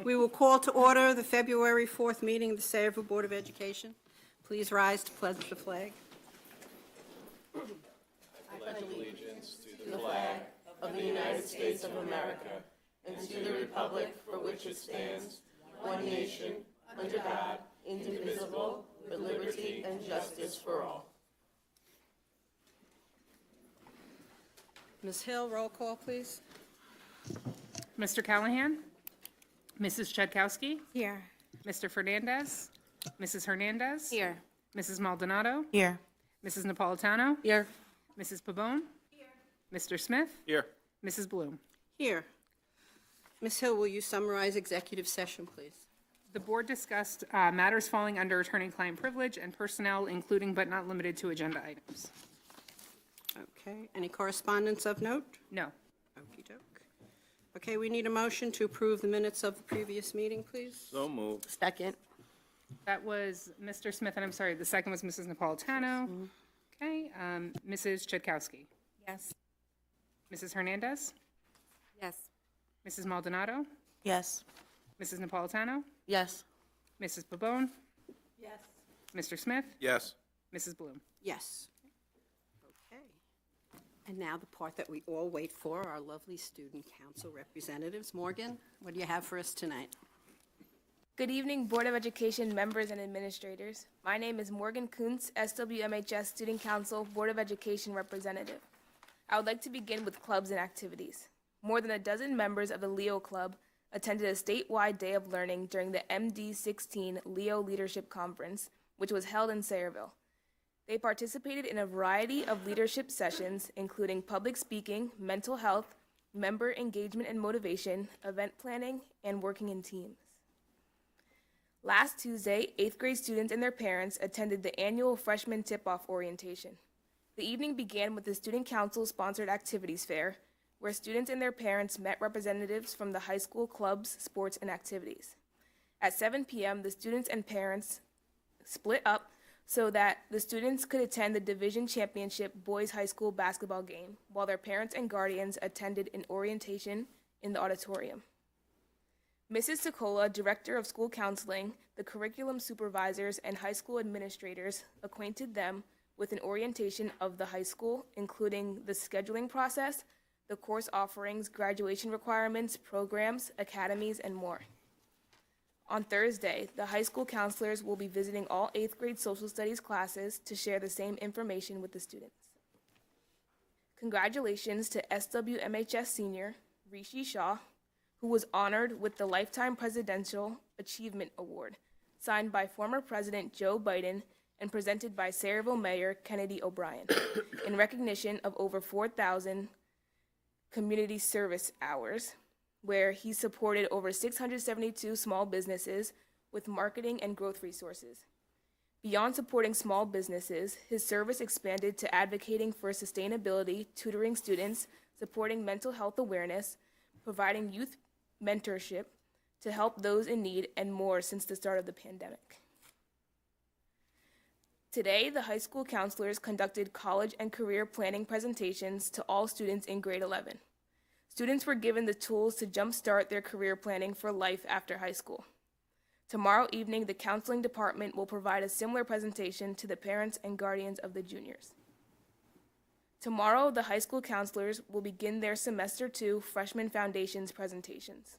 We will call to order the February 4th meeting of the Sayreville Board of Education. Please rise to pledge the flag. Pledge allegiance to the flag of the United States of America and to the republic for which it stands, one nation, under God, indivisible, with liberty and justice for all. Ms. Hill, roll call, please. Mr. Callahan? Mrs. Chudkowski? Here. Mr. Fernandez? Mrs. Hernandez? Here. Mrs. Maldonado? Here. Mrs. Napolitano? Here. Mrs. Pabon? Here. Mr. Smith? Here. Mrs. Bloom? Here. Ms. Hill, will you summarize executive session, please? The board discussed matters falling under attorney-client privilege and personnel, including but not limited to agenda items. Okay. Any correspondence of note? No. Okey-doke. Okay, we need a motion to approve the minutes of the previous meeting, please. So moved. Second. That was Mr. Smith, and I'm sorry, the second was Mrs. Napolitano. Okay, Mrs. Chudkowski? Yes. Mrs. Hernandez? Yes. Mrs. Maldonado? Yes. Mrs. Napolitano? Yes. Mrs. Pabon? Yes. Mr. Smith? Yes. Mrs. Bloom? Yes. Okay. And now the part that we all wait for, our lovely student council representatives. Morgan, what do you have for us tonight? Good evening, Board of Education members and administrators. My name is Morgan Kuntz, SWMHS Student Council Board of Education representative. I would like to begin with clubs and activities. More than a dozen members of the Leo Club attended a statewide day of learning during the MD16 Leo Leadership Conference, which was held in Sayreville. They participated in a variety of leadership sessions, including public speaking, mental health, member engagement and motivation, event planning, and working in teams. Last Tuesday, 8th grade students and their parents attended the annual freshman tip-off orientation. The evening began with the Student Council-sponsored activities fair, where students and their parents met representatives from the high school clubs, sports, and activities. At 7 p.m., the students and parents split up so that the students could attend the Division Championship Boys High School basketball game, while their parents and guardians attended an orientation in the auditorium. Mrs. Sokola, Director of School Counseling, the curriculum supervisors, and high school administrators acquainted them with an orientation of the high school, including the scheduling process, the course offerings, graduation requirements, programs, academies, and more. On Thursday, the high school counselors will be visiting all 8th grade social studies classes to share the same information with the students. Congratulations to SWMHS senior Rishi Shah, who was honored with the Lifetime Presidential Achievement Award, signed by former President Joe Biden and presented by Sayreville Mayor Kennedy O'Brien, in recognition of over 4,000 community service hours, where he supported over 672 small businesses with marketing and growth resources. Beyond supporting small businesses, his service expanded to advocating for sustainability, tutoring students, supporting mental health awareness, providing youth mentorship to help those in need, and more since the start of the pandemic. Today, the high school counselors conducted college and career planning presentations to all students in grade 11. Students were given the tools to jumpstart their career planning for life after high school. Tomorrow evening, the counseling department will provide a similar presentation to the parents and guardians of the juniors. Tomorrow, the high school counselors will begin their Semester 2 Freshman Foundations presentations,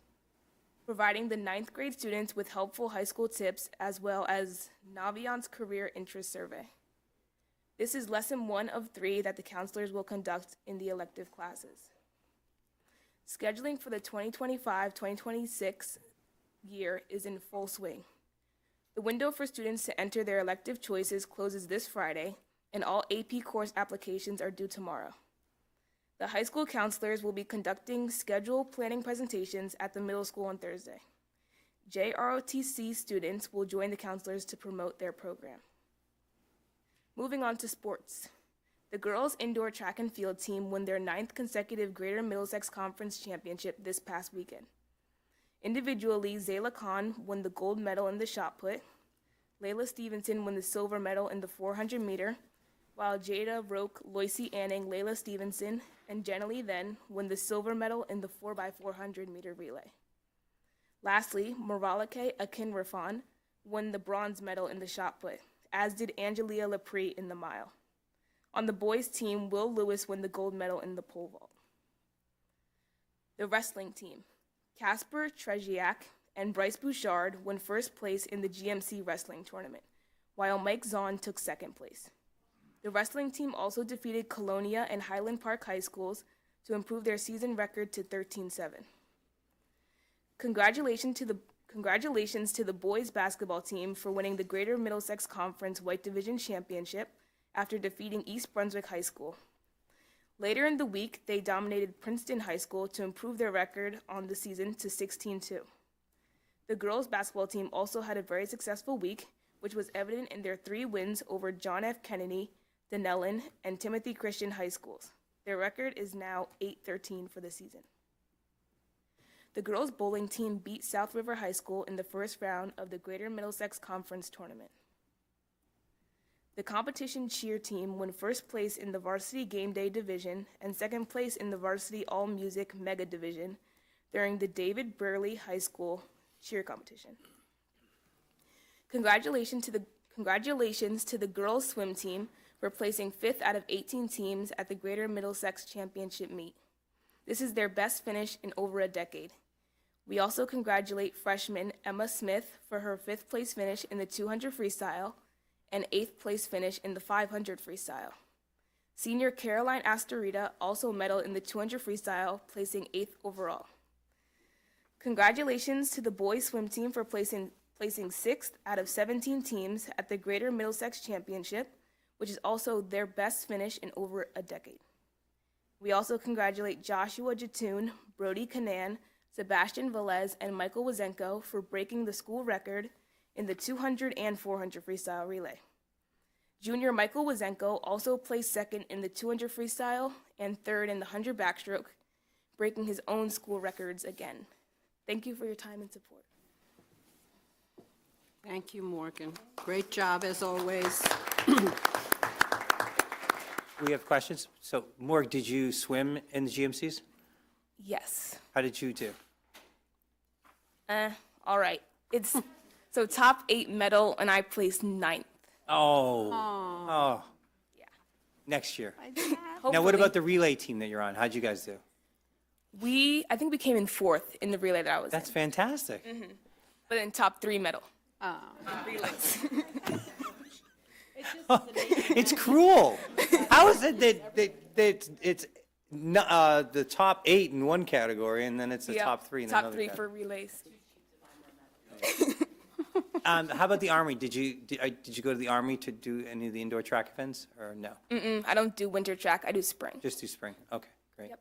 providing the 9th grade students with helpful high school tips as well as Navion's Career Interest Survey. This is lesson 1 of 3 that the counselors will conduct in the elective classes. Scheduling for the 2025-2026 year is in full swing. The window for students to enter their elective choices closes this Friday, and all AP course applications are due tomorrow. The high school counselors will be conducting schedule planning presentations at the middle school on Thursday. JROTC students will join the counselors to promote their program. Moving on to sports. The girls' indoor track and field team won their 9th consecutive Greater Middlesex Conference Championship this past weekend. Individually, Zayla Khan won the gold medal in the shot put, Layla Stevenson won the silver medal in the 400 meter, while Jada Roque, Loicy Anning, Layla Stevenson, and Jenna Lee Then won the silver medal in the 4x400 meter relay. Lastly, Morvalake Akinrafan won the bronze medal in the shot put, as did Angelia Lepre in the mile. On the boys' team, Will Lewis won the gold medal in the pole vault. The wrestling team, Casper Treziak and Bryce Bouchard won first place in the GMC wrestling tournament, while Mike Zahn took second place. The wrestling team also defeated Colonia and Highland Park High Schools to improve their season record to 13-7. Congratulations to the boys basketball team for winning the Greater Middlesex Conference White Division Championship after defeating East Brunswick High School. Later in the week, they dominated Princeton High School to improve their record on the season to 16-2. The girls basketball team also had a very successful week, which was evident in their 3 wins over John F. Kennedy, Denellen, and Timothy Christian High Schools. Their record is now 8-13 for the season. The girls bowling team beat South River High School in the first round of the Greater Middlesex Conference Tournament. The competition cheer team won first place in the Varsity Game Day Division and second place in the Varsity All Music Mega Division during the David Burley High School cheer competition. Congratulations to the girls swim team for placing 5th out of 18 teams at the Greater Middlesex Championship meet. This is their best finish in over a decade. We also congratulate freshman Emma Smith for her 5th place finish in the 200 freestyle and 8th place finish in the 500 freestyle. Senior Caroline Astorita also medaled in the 200 freestyle, placing 8th overall. Congratulations to the boys swim team for placing 6th out of 17 teams at the Greater Middlesex Championship, which is also their best finish in over a decade. We also congratulate Joshua Jatoon, Brody Canan, Sebastian Velez, and Michael Wazenko for breaking the school record in the 200 and 400 freestyle relay. Junior Michael Wazenko also placed 2nd in the 200 freestyle and 3rd in the 100 backstroke, breaking his own school records again. Thank you for your time and support. Thank you, Morgan. Great job, as always. We have questions. So, Morg, did you swim in the GMCs? Yes. How did you do? All right. It's so top 8 medal, and I placed 9th. Oh. Yeah. Next year. Hopefully. Now, what about the relay team that you're on? How'd you guys do? I think we came in 4th in the relay that I was That's in, fantastic. but in top 3 medal. Relays. It's cruel. How is it that it's the top 8 in one category, and then it's the Yep, top 3 in top another 3 category? for relays. How about the Army? Did you go to the Army to do any of the indoor track events, or no? I don't do winter track. I do spring. Just do spring. Okay, great. Yep.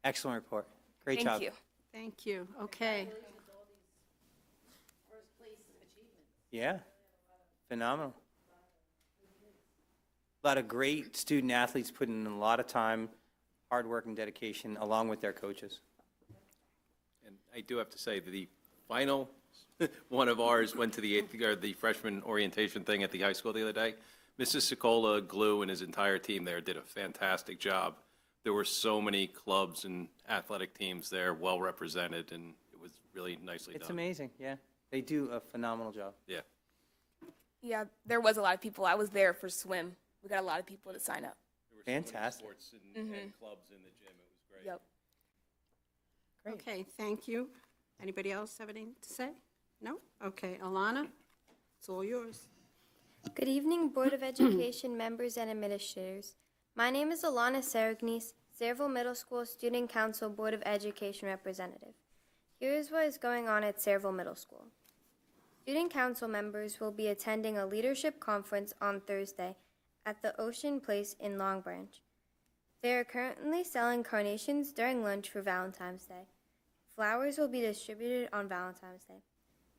Excellent report. Great Thank job. you. Thank you. Okay. Yeah, phenomenal. A lot of great student athletes putting in a lot of time, hard work, and dedication, along with their coaches. And I do have to say that the final one of ours went to the freshman orientation thing at the high school the other day. Mrs. Sicola, Glue, and his entire team there did a fantastic job. There were so many clubs and athletic teams there, well represented, and it was really nicely done. It's amazing, yeah. They do a phenomenal job. Yeah. Yeah, there was a lot of people. I was there for swim. We got a lot of people to sign up. There were so many Fantastic. sports and clubs in the gym. It was great. Yep. Okay, thank you. Anybody else have anything to say? No? Okay, Alana, it's all yours. Good evening, Board of Education members and administrators. My name is Alana Saragnis, Sayreville Middle School Student Council Board of Education representative. Here is what is going on at Sayreville Middle School. Student Council members will be attending a leadership conference on Thursday at the Ocean Place in Long Branch. They are currently selling carnations during lunch for Valentine's Day. Flowers will be distributed on Valentine's Day.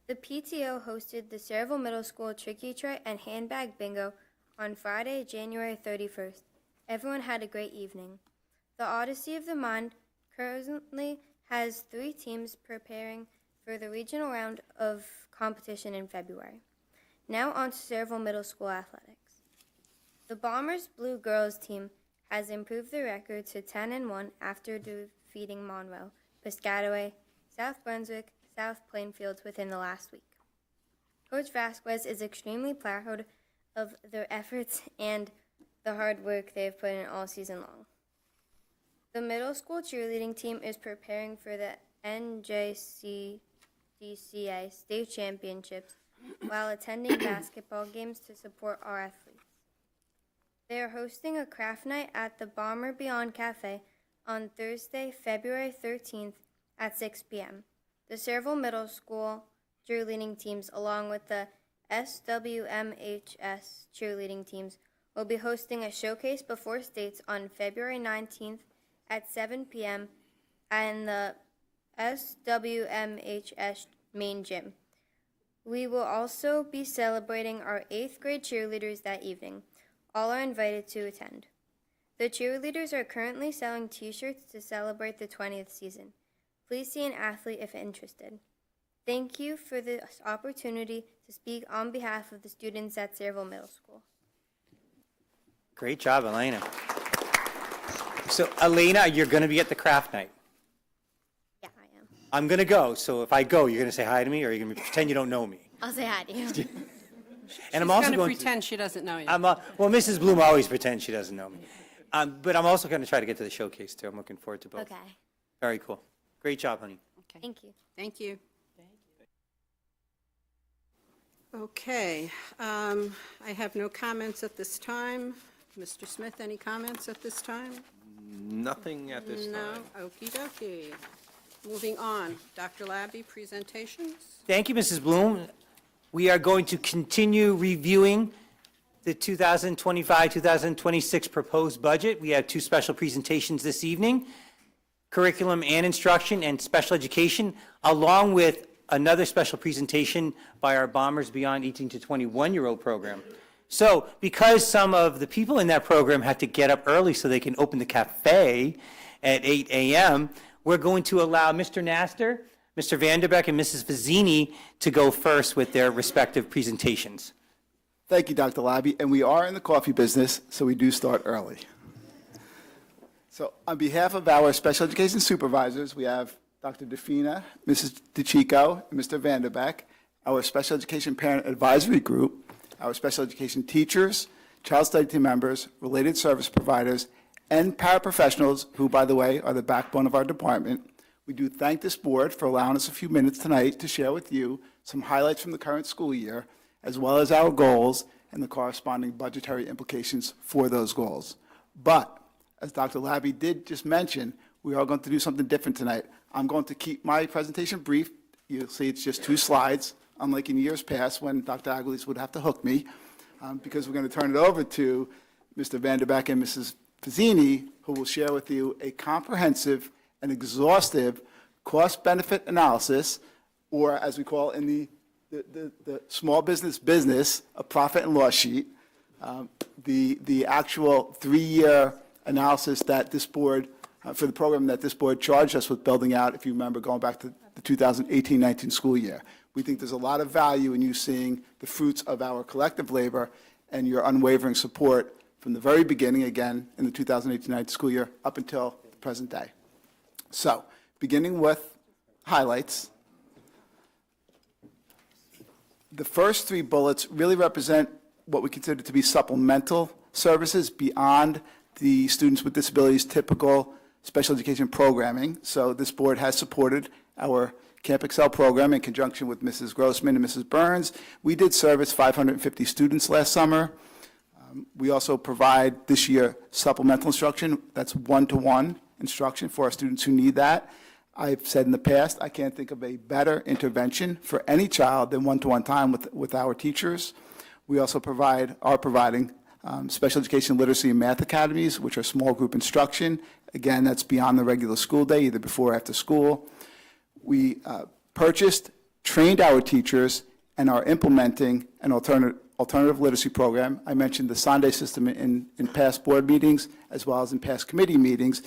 The PTO hosted the Sayreville Middle School Tricky Tray and Handbag Bingo on Friday, January 31st. Everyone had a great evening. The Odyssey of the Mind currently has 3 teams preparing for the regional round of competition in February. Now on to Sayreville Middle School athletics. The Bombers Blue Girls team has improved their record to 10-1 after defeating Monroe, Piscataway, South Brunswick, South Plainfield within the last week. Coach Vasquez is extremely proud of their efforts and the hard work they have put in all season long. The middle school cheerleading team is preparing for the NJCDCA state championships while attending basketball games to support our athletes. They are hosting a craft night at the Bomber Beyond Cafe on Thursday, February 13th at 6 p.m. The Sayreville Middle School cheerleading teams, along with the SWMHS cheerleading teams, will be hosting a showcase before states on February 19th at 7 p.m. in the SWMHS main gym. We will also be celebrating our 8th grade cheerleaders that evening. All are invited to attend. The cheerleaders are currently selling t-shirts to celebrate the 20th season. Please see an athlete if interested. Thank you for this opportunity to speak on behalf of the students at Sayreville Middle School. Great job, Elena. So, Elena, you're going to be at the craft night. Yeah, I am. I'm going to go, so if I go, you're going to say hi to me, or you're going to pretend you don't know me? I'll say hi to you. And I'm also She's going to going pretend she doesn't know you. well, Mrs. Bloom always pretends she doesn't know me. But I'm also going to try to get to the showcase, too. I'm looking forward to both. Okay. Very cool. Great job, honey. Okay. Thank you. Thank you. Okay, I have no comments at this time. Mr. Smith, any comments at this time? Nothing at this time. No, okey dokey. Moving on, Dr. Labby, presentations? Thank you, Mrs. Bloom. We are going to continue reviewing the 2025-2026 proposed budget. We have two special presentations this evening, curriculum and instruction and special education, along with another special presentation by our Bombers Beyond 18 to 21-year-old program. So because some of the people in that program have to get up early so they can open the cafe at 8 a.m., we're going to allow Mr. Nastor, Mr. Vanderbeck, and Mrs. Vizzini to go first with their respective presentations. Thank you, Dr. Labby. And we are in the coffee business, so we do start early. So on behalf of our special education supervisors, we have Dr. DeFina, Mrs. DeChico, and Mr. Vanderbeck, our special education parent advisory group, our special education teachers, child study team members, related service providers, and paraprofessionals, who, by the way, are the backbone of our department. We do thank this board for allowing us a few minutes tonight to share with you some highlights from the current school year, as well as our goals and the corresponding budgetary implications for those goals. But, as Dr. Labby did just mention, we are going to do something different tonight. I'm going to keep my presentation brief. You'll see it's just 2 slides, unlike in years past when Dr. Aguiles would have to hook me, because we're going to turn it over to Mr. Vanderbeck and Mrs. Vizzini, who will share with you a comprehensive and exhaustive cost-benefit analysis, or as we call in the small business, a profit and loss sheet, the actual 3-year analysis that this board, for the program that this board charged us with building out, if you remember, going back to the 2018-19 school year. We think there's a lot of value in you seeing the fruits of our collective labor and your unwavering support from the very beginning, again, in the 2018-19 school year, up until the present day. So, beginning with highlights, the first 3 bullets really represent what we consider to be supplemental services beyond the students with disabilities typical special education programming. So this board has supported our Camp Excel program in conjunction with Mrs. Grossman and Mrs. Burns. We did service 550 students last summer. We also provide this year supplemental instruction. That's one-to-one instruction for our students who need that. I've said in the past, I can't think of a better intervention for any child than one-to-one time with our teachers. We also are providing special education literacy and math academies, which are small group instruction. Again, that's beyond the regular school day, either before or after school. We purchased, trained our teachers, and are implementing an alternative literacy program. I mentioned the Sunday system in past board meetings, as well as in past committee meetings.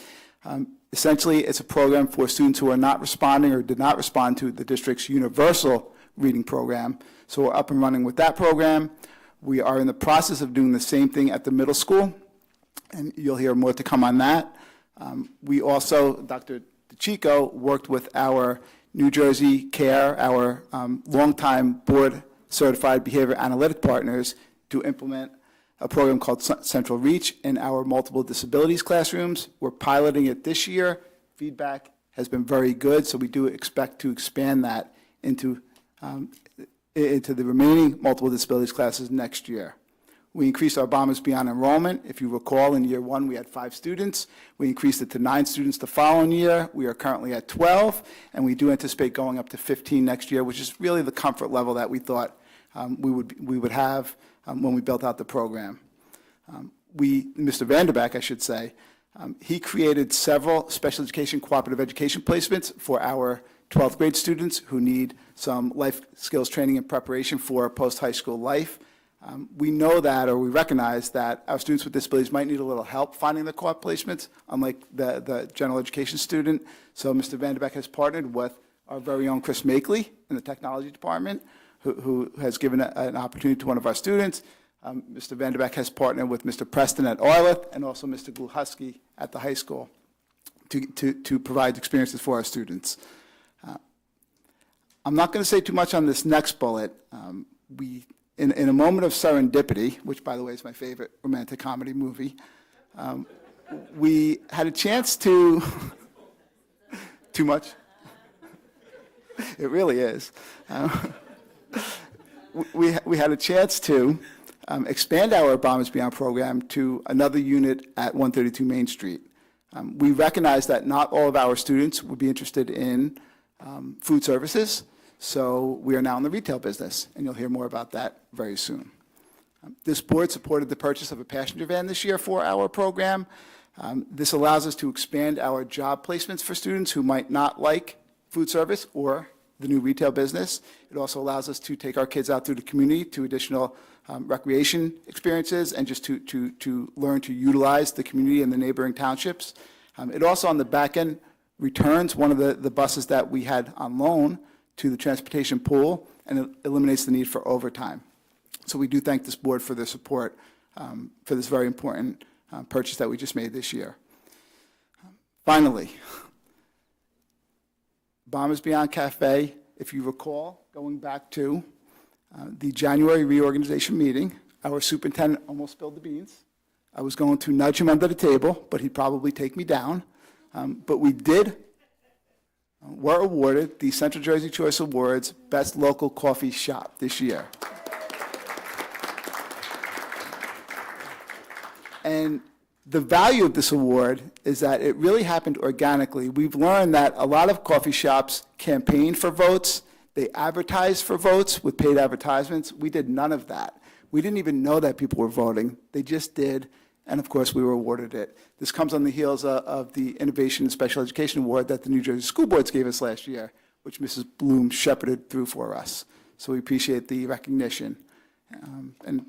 Essentially, it's a program for students who are not responding or did not respond to the district's universal reading program. So we're up and running with that program. We are in the process of doing the same thing at the middle school, and you'll hear more to come on that. We also, Dr. DeChico, worked with our New Jersey CARE, our longtime board-certified behavior analytic partners, to implement a program called Central Reach in our multiple disabilities classrooms. We're piloting it this year. Feedback has been very good, so we do expect to expand that into the remaining multiple disabilities classes next year. We increased our Bombers Beyond enrollment. If you recall, in year one, we had 5 students. We increased it to 9 students the following year. We are currently at 12, and we do anticipate going up to 15 next year, which is really the comfort level that we thought we would have when we built out the program. Mr. Vanderbeck, I should say, he created several special education cooperative education placements for our 12th grade students who need some life skills training and preparation for post-high school life. We know that, or we recognize that our students with disabilities might need a little help finding the co-op placements, unlike the general education student. So Mr. Vanderbeck has partnered with our very own Chris Makeley in the technology department, who has given an opportunity to one of our students. Mr. Vanderbeck has partnered with Mr. Preston at Arleth and also Mr. Gluhusky at the high school to provide experiences for our students. I'm not going to say too much on this next bullet. In a moment of serendipity, which, by the way, is my favorite romantic comedy movie, we had a chance to... Too much? It really is. We had a chance to expand our Bombers Beyond program to another unit at 132 Main Street. We recognize that not all of our students would be interested in food services, so we are now in the retail business, and you'll hear more about that very soon. This board supported the purchase of a passenger van this year for our program. This allows us to expand our job placements for students who might not like food service or the new retail business. It also allows us to take our kids out through the community to additional recreation experiences and just to learn to utilize the community and the neighboring townships. It also, on the back end, returns one of the buses that we had on loan to the transportation pool, and it eliminates the need for overtime. So we do thank this board for their support for this very important purchase that we just made this year. Finally, Bombers Beyond Cafe, if you recall, going back to the January reorganization meeting, our superintendent almost spilled the beans. I was going to nudge him under the table, but he'd probably take me down. But we were awarded the Central Jersey Choice Awards Best Local Coffee Shop this year. And the value of this award is that it really happened organically. We've learned that a lot of coffee shops campaign for votes. They advertise for votes with paid advertisements. We did none of that. We didn't even know that people were voting. They just did, and of course, we were awarded it. This comes on the heels of the Innovation in Special Education Award that the New Jersey School Boards gave us last year, which Mrs. Bloom shepherded through for us. So we appreciate the recognition. And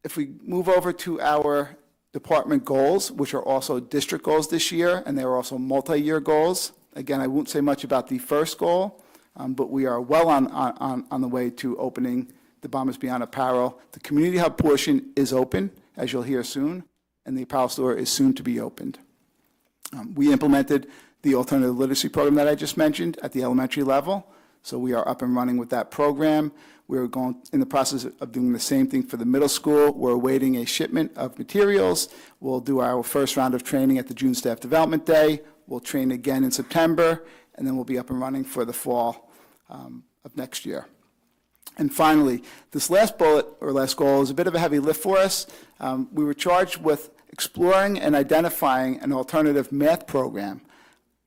if we move over to our department goals, which are also district goals this year, and they are also multi-year goals. Again, I won't say much about the first goal, but we are well on the way to opening the Bombers Beyond apparel. The community hub portion is open, as you'll hear soon, and the apparel store is soon to be opened. We implemented the alternative literacy program that I just mentioned at the elementary level, so we are up and running with that program. We're going in the process of doing the same thing for the middle school. We're awaiting a shipment of materials. We'll do our first round of training at the June Staff Development Day. We'll train again in September, and then we'll be up and running for the fall of next year. And finally, this last bullet, or last goal, is a bit of a heavy lift for us. We were charged with exploring and identifying an alternative math program.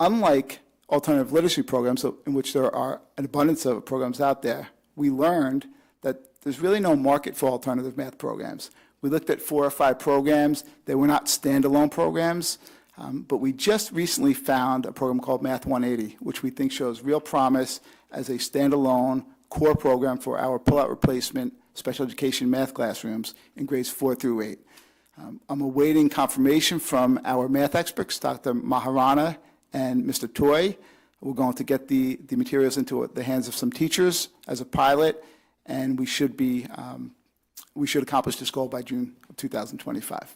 Unlike alternative literacy programs, in which there are an abundance of programs out there, we learned that there's really no market for alternative math programs. We looked at 4 or 5 programs. They were not standalone programs, but we just recently found a program called Math 180, which we think shows real promise as a standalone core program for our pull-out replacement special education math classrooms in grades 4 through 8. I'm awaiting confirmation from our math experts, Dr. Maharana and Mr. Toy. We're going to get the materials into the hands of some teachers as a pilot, and we should accomplish this goal by June of 2025.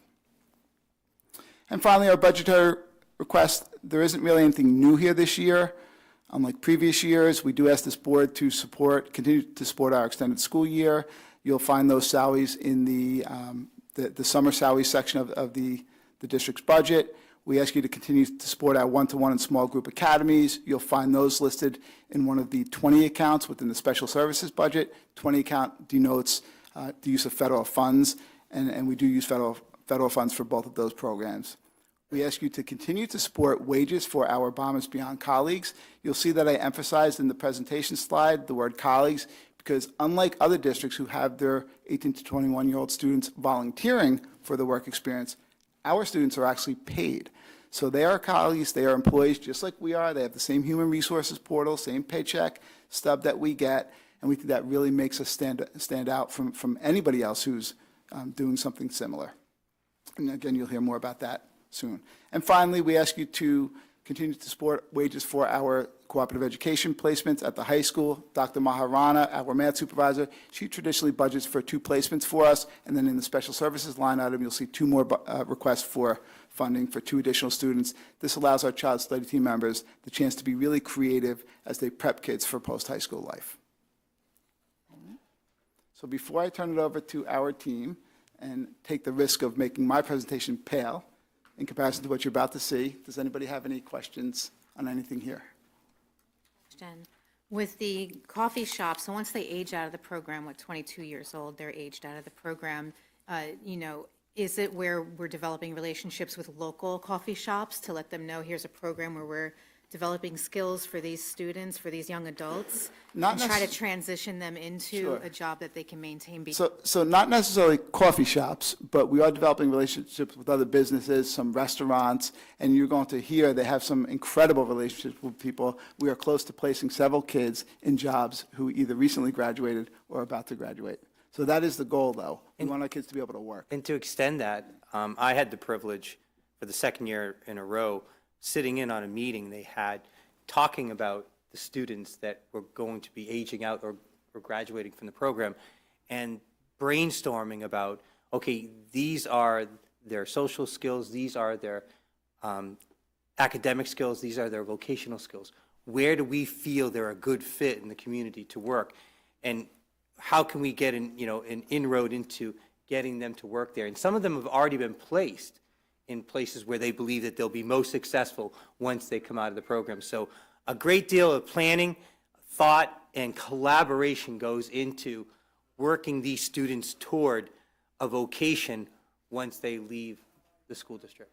And finally, our budgetary request there isn't really anything new here this year. Unlike previous years, we do ask this board to continue to support our extended school year. You'll find those salaries in the summer salary section of the district's budget. We ask you to continue to support our one-to-one and small group academies. You'll find those listed in one of the 20 accounts within the special services budget. 20 account denotes the use of federal funds, and we do use federal funds for both of those programs. We ask you to continue to support wages for our Bombers Beyond colleagues. You'll see that I emphasized in the presentation slide the word colleagues, because unlike other districts who have their 18 to 21-year-old students volunteering for the work experience, our students are actually paid. So they are colleagues, they are employees just like we are. They have the same human resources portal, same paycheck stub that we get, and we think that really makes us stand out from anybody else who's doing something similar. And again, you'll hear more about that soon. And finally, we ask you to continue to support wages for our cooperative education placements at the high school. Dr. Maharana, our math supervisor, she traditionally budgets for 2 placements for us, and then in the special services line item, you'll see 2 more requests for funding for 2 additional students. This allows our child study team members the chance to be really creative as they prep kids for post-high school life. So before I turn it over to our team and take the risk of making my presentation pale in comparison to what you're about to see, does anybody have any questions on anything here? With the coffee shops, so once they age out of the program, 22 years old, they're aged out of the program, is it where we're developing relationships with local coffee shops to let them know here's a program where we're developing skills for these students, for these young adults, and try to transition them into a job that they can maintain? So not necessarily coffee shops, but we are developing relationships with other businesses, some restaurants, and you're going to hear they have some incredible relationships with people. We are close to placing several kids in jobs who either recently graduated or are about to graduate. So that is the goal, though. We want our kids to be able to work. And to extend that, I had the privilege for the second year in a row sitting in on a meeting they had talking about the students that were going to be aging out or graduating from the program and brainstorming about, okay, these are their social skills, these are their academic skills, these are their vocational skills. Where do we feel they're a good fit in the community to work? And how can we get an inroad into getting them to work there? And some of them have already been placed in places where they believe that they'll be most successful once they come out of the program. So a great deal of planning, thought, and collaboration goes into working these students toward a vocation once they leave the school district.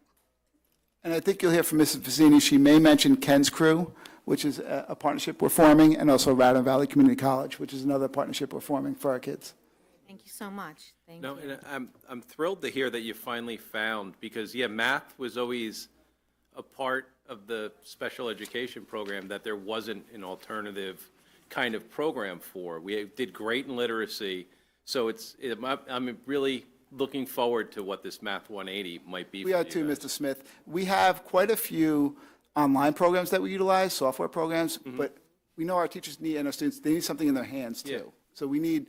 And I think you'll hear from Mrs. Fazzini. She may mention Ken's Crew, which is a partnership we're forming, and also Radon Valley Community College, which is another partnership we're forming for our kids. Thank you so much. Thank No, you. and I'm thrilled to hear that you finally found, because, math was always a part of the special education program that there wasn't an alternative kind of program for. We did great in literacy, so I'm really looking forward to what this Math 180 might be for We you are too, guys. Mr. Smith. We have quite a few online programs that we utilize, software programs, but we know our teachers need, and our students, they need something in their hands too. Yeah. So we need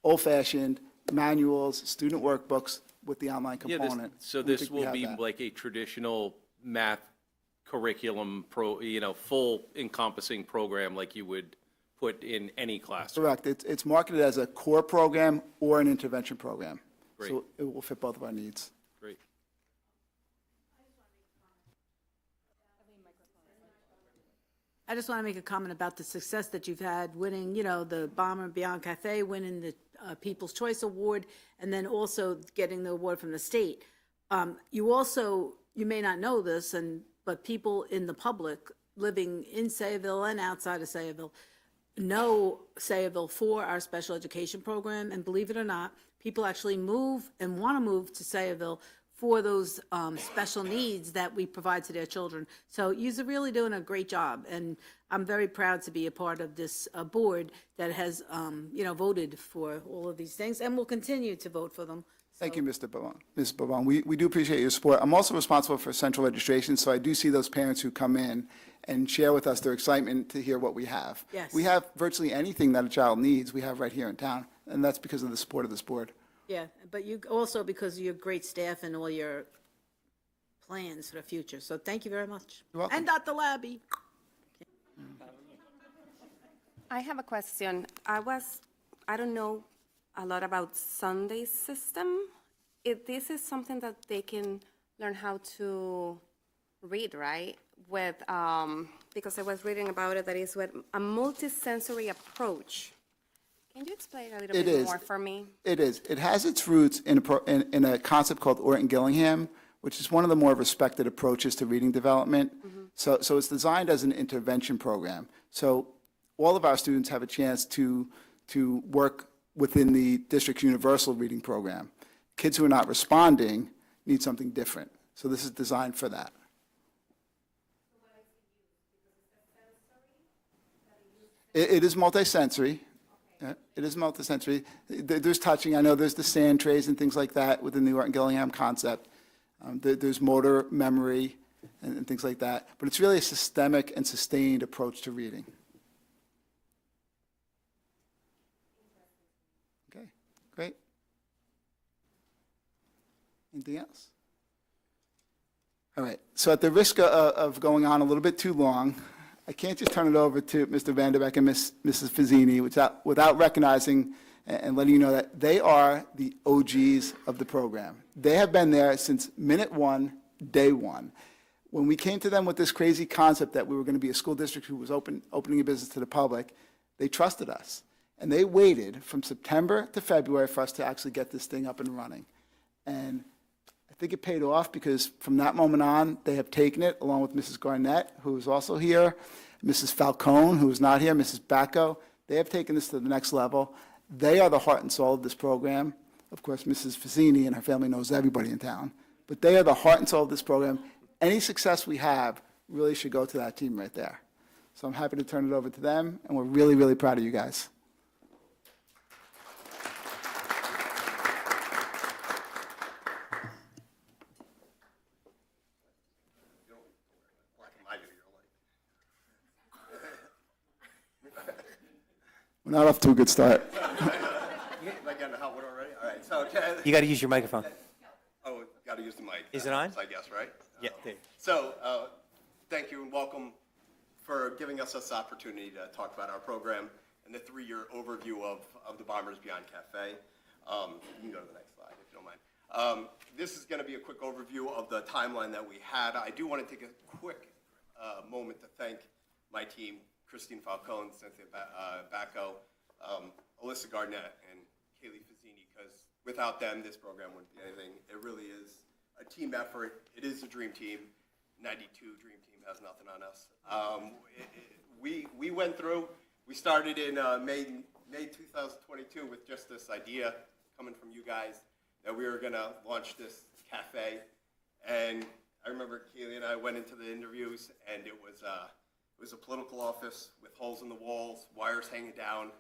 old-fashioned manuals, student workbooks with the online Yeah, component. so We this think we will have be that. like a traditional math curriculum, full encompassing program like you would put in any classroom. Correct. It's marketed as a core program or an intervention program. Great. So it will fit both of our needs. Great. I just want to make a comment about the success that you've had winning, the Bomber Beyond Cafe, winning the People's Choice Award, and then also getting the award from the state. You may not know this, but people in the public living in Sayreville and outside of Sayreville know Sayreville for our special education program, and believe it or not, people actually move and want to move to Sayreville for those special needs that we provide to their children. So you're really doing a great job, and I'm very proud to be a part of this board that has, voted for all of these things, and will continue to vote for them. Thank you, Mr. Bavon. Ms. Bavon, we do appreciate your support. I'm also responsible for central registration, so I do see those parents who come in and share with us their excitement to hear what we have. Yes. We have virtually anything that a child needs, we have right here in town, and that's because of the support of this board. Yeah, but you also, because of your great staff and all your plans for the future. So thank you very much. You're welcome. And Dr. Labby. I have a question. I don't know a lot about Sunday system. If this is something that they can learn how to read, right? With, because I was reading about it, that is with a multisensory approach. Can you explain a little It bit is. more for me? It is. It has its roots in a concept called Orton-Gillingham, which is one of the more respected approaches to reading development. So it's designed as an intervention program. So all of our students have a chance to work within the district's universal reading program. Kids who are not responding need something different. So this is designed for that. It is multisensory. Yeah, it is multisensory. There's touching. I know there's the sand trays and things like that within the Orton-Gillingham concept. There's motor memory and things like that. But it's really a systemic and sustained approach to reading. Okay, great. Anything else? All right, so at the risk of going on a little bit too long, I can't just turn it over to Mr. Vanderbeck and Mrs. Fazzini without recognizing and letting you know that they are the OGs of the program. They have been there since minute one, day one. When we came to them with this crazy concept that we were going to be a school district who was opening a business to the public, they trusted us. And they waited from September to February for us to actually get this thing up and running. And I think it paid off because from that moment on, they have taken it, along with Mrs. Garnett, who is also here, Mrs. Falcone, who is not here, Mrs. Bacco. They have taken this to the next level. They are the heart and soul of this program. Of course, Mrs. Fazzini and her family knows everybody in town. But they are the heart and soul of this program. Any success we have really should go to that team right there. So I'm happy to turn it over to them, and we're really, really proud of you guys. We're not off to a good start. Am I getting a hot one already? All right, so, okay. You got to use your microphone. Oh, got to use the mic. Is it on? I guess, right? Yeah, there. So, thank you and welcome for giving us this opportunity to talk about our program and the 3-year overview of the Bombers Beyond Cafe. You can go to the next slide if you don't mind. This is going to be a quick overview of the timeline that we had. I do want to take a quick moment to thank my team, Christine Falcone, Cynthia Bacco, Alyssa Garnett, and Kaylee Fazzini, because without them, this program wouldn't be anything. It really is a team effort. It is a dream team. 92 dream team has nothing on us. We went through, we started in May 2022 with just this idea coming from you guys that we were going to launch this cafe. And I remember Kaylee and I went into the interviews, and it was a political office with holes in the walls, wires hanging down,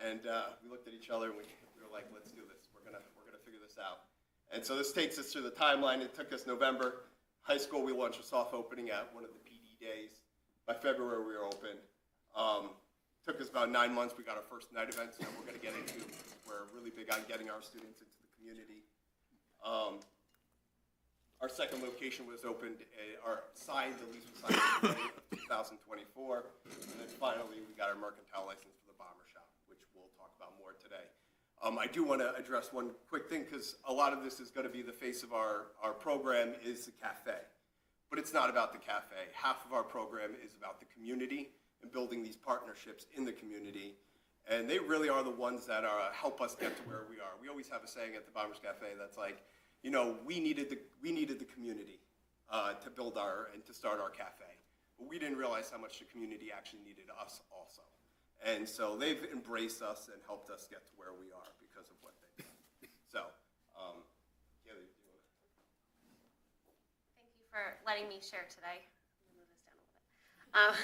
and we looked at each other and we were like, let's do this. We're gonna figure this out. And so this takes us through the timeline. It took us November. High school, we launched a soft opening at one of the PD days. By February, we were open. Took us about 9 months. We got our first night events that we're gonna get into. We're really big on getting our students into the community. Our second location was opened, our signed, the lease was signed in May of 2024. And then finally, we got our mercantile license for the Bomber Shop, which we'll talk about more today. I do want to address one quick thing, because a lot of this is going to be the face of our program is the cafe. But it's not about the cafe. Half of our program is about the community and building these partnerships in the community. And they really are the ones that help us get to where we are. We always have a saying at the Bombers Cafe that's like, you know, we needed the community to build and to start our cafe. But we didn't realize how much the community actually needed us also. And so they've embraced us and helped us get to where we are because of what they do. So, Kaylee, do you want to? Thank you for letting me share today. I'm gonna move this down a little bit.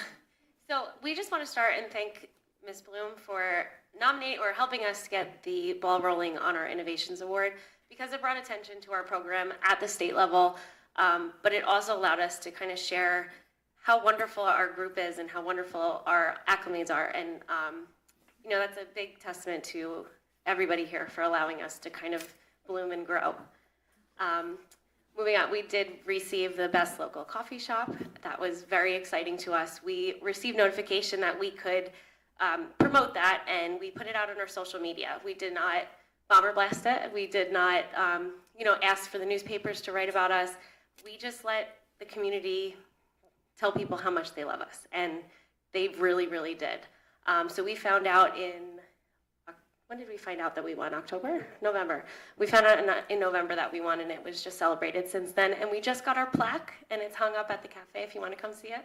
So we just want to start and thank Ms. Bloom for nominating or helping us get the ball rolling on our Innovations Award, because it brought attention to our program at the state level, but it also allowed us to kind of share how wonderful our group is and how wonderful our acclimates are. And, you know, that's a big testament to everybody here for allowing us to kind of bloom and grow. Moving on, we did receive the Best Local Coffee Shop. That was very exciting to us. We received notification that we could promote that, and we put it out on our social media. We did not bomber blast it. We did not, ask for the newspapers to write about us. We just let the community tell people how much they love us, and they really, really did. So we found out when did we find out that we won? November. We found out in November that we won, and it was just celebrated since then. And we just got our plaque, and it's hung up at the cafe if you want to come see it.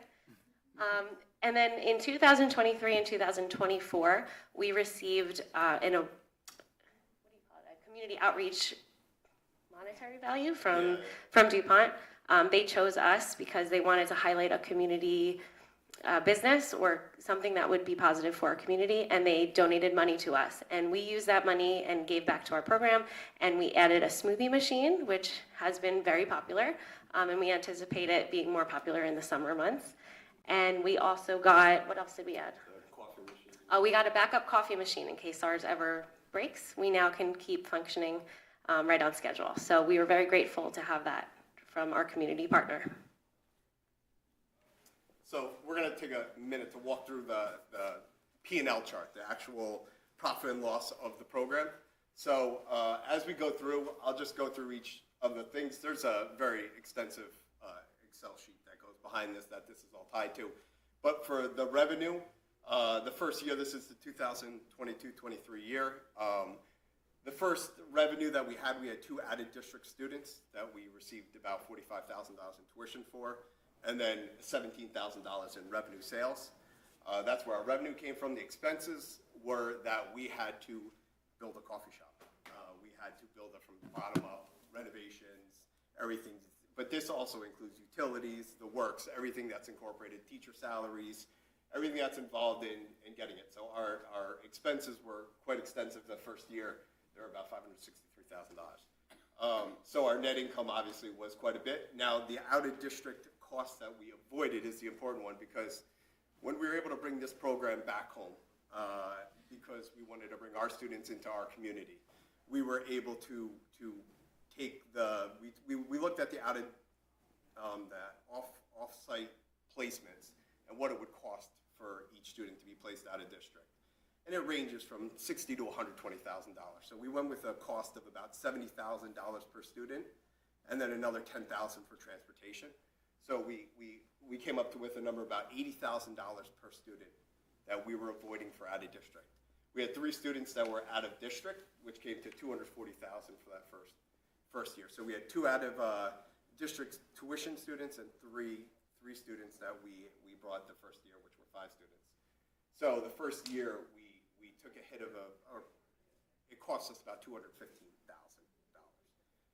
And then in 2023 and 2024, we received a community outreach monetary value from DuPont. They chose us because they wanted to highlight a community business or something that would be positive for our community, and they donated money to us. And we used that money and gave back to our program, and we added a smoothie machine, which has been very popular, and we anticipate it being more popular in the summer months. And we also got, what else did we add? Coffee machine. We got a backup coffee machine in case ours ever breaks. We now can keep functioning right on schedule. So we were very grateful to have that from our community partner. So we're going to take a minute to walk through the P&L chart, the actual profit and loss of the program. So as we go through, I'll just go through each of the things. There's a very extensive Excel sheet that goes behind this that this is all tied to. But for the revenue, the first year, this is the 2022-23 year. The first revenue that we had 2 added district students that we received about $45,000 in tuition for, and then $17,000 in revenue sales. That's where our revenue came from. The expenses were that we had to build a coffee shop. We had to build it from the bottom up, renovations, everything. But this also includes utilities, the works, everything that's incorporated, teacher salaries, everything that's involved in getting it. So our expenses were quite extensive the first year. They were about $563,000. So our net income obviously was quite a bit. Now the out-of-district cost that we avoided is the important one, because when we were able to bring this program back home, because we wanted to bring our students into our community, we were able to take we looked at the off-site placements and what it would cost for each student to be placed out of district. And it ranges from $60,000 to $120,000. So we went with a cost of about $70,000 per student, and then another $10,000 for transportation. So we came up with a number about $80,000 per student that we were avoiding for out of district. We had 3 students that were out of district, which came to $240,000 for that first year. So we had 2 out of district tuition students and 3 students that we brought the first year, which were 5 students. So the first year we took a hit of it cost us about $215,000.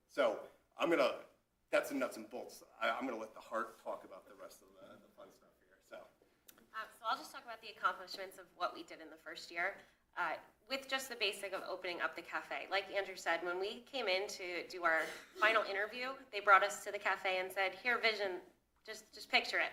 So that's the nuts and bolts. I'm gonna let the heart talk about the rest of the fun stuff here. So I'll just talk about the accomplishments of what we did in the first year. With just the basic of opening up the cafe. Like Andrew said, when we came in to do our final interview, they brought us to the cafe and said, "Here, Vision, just picture it."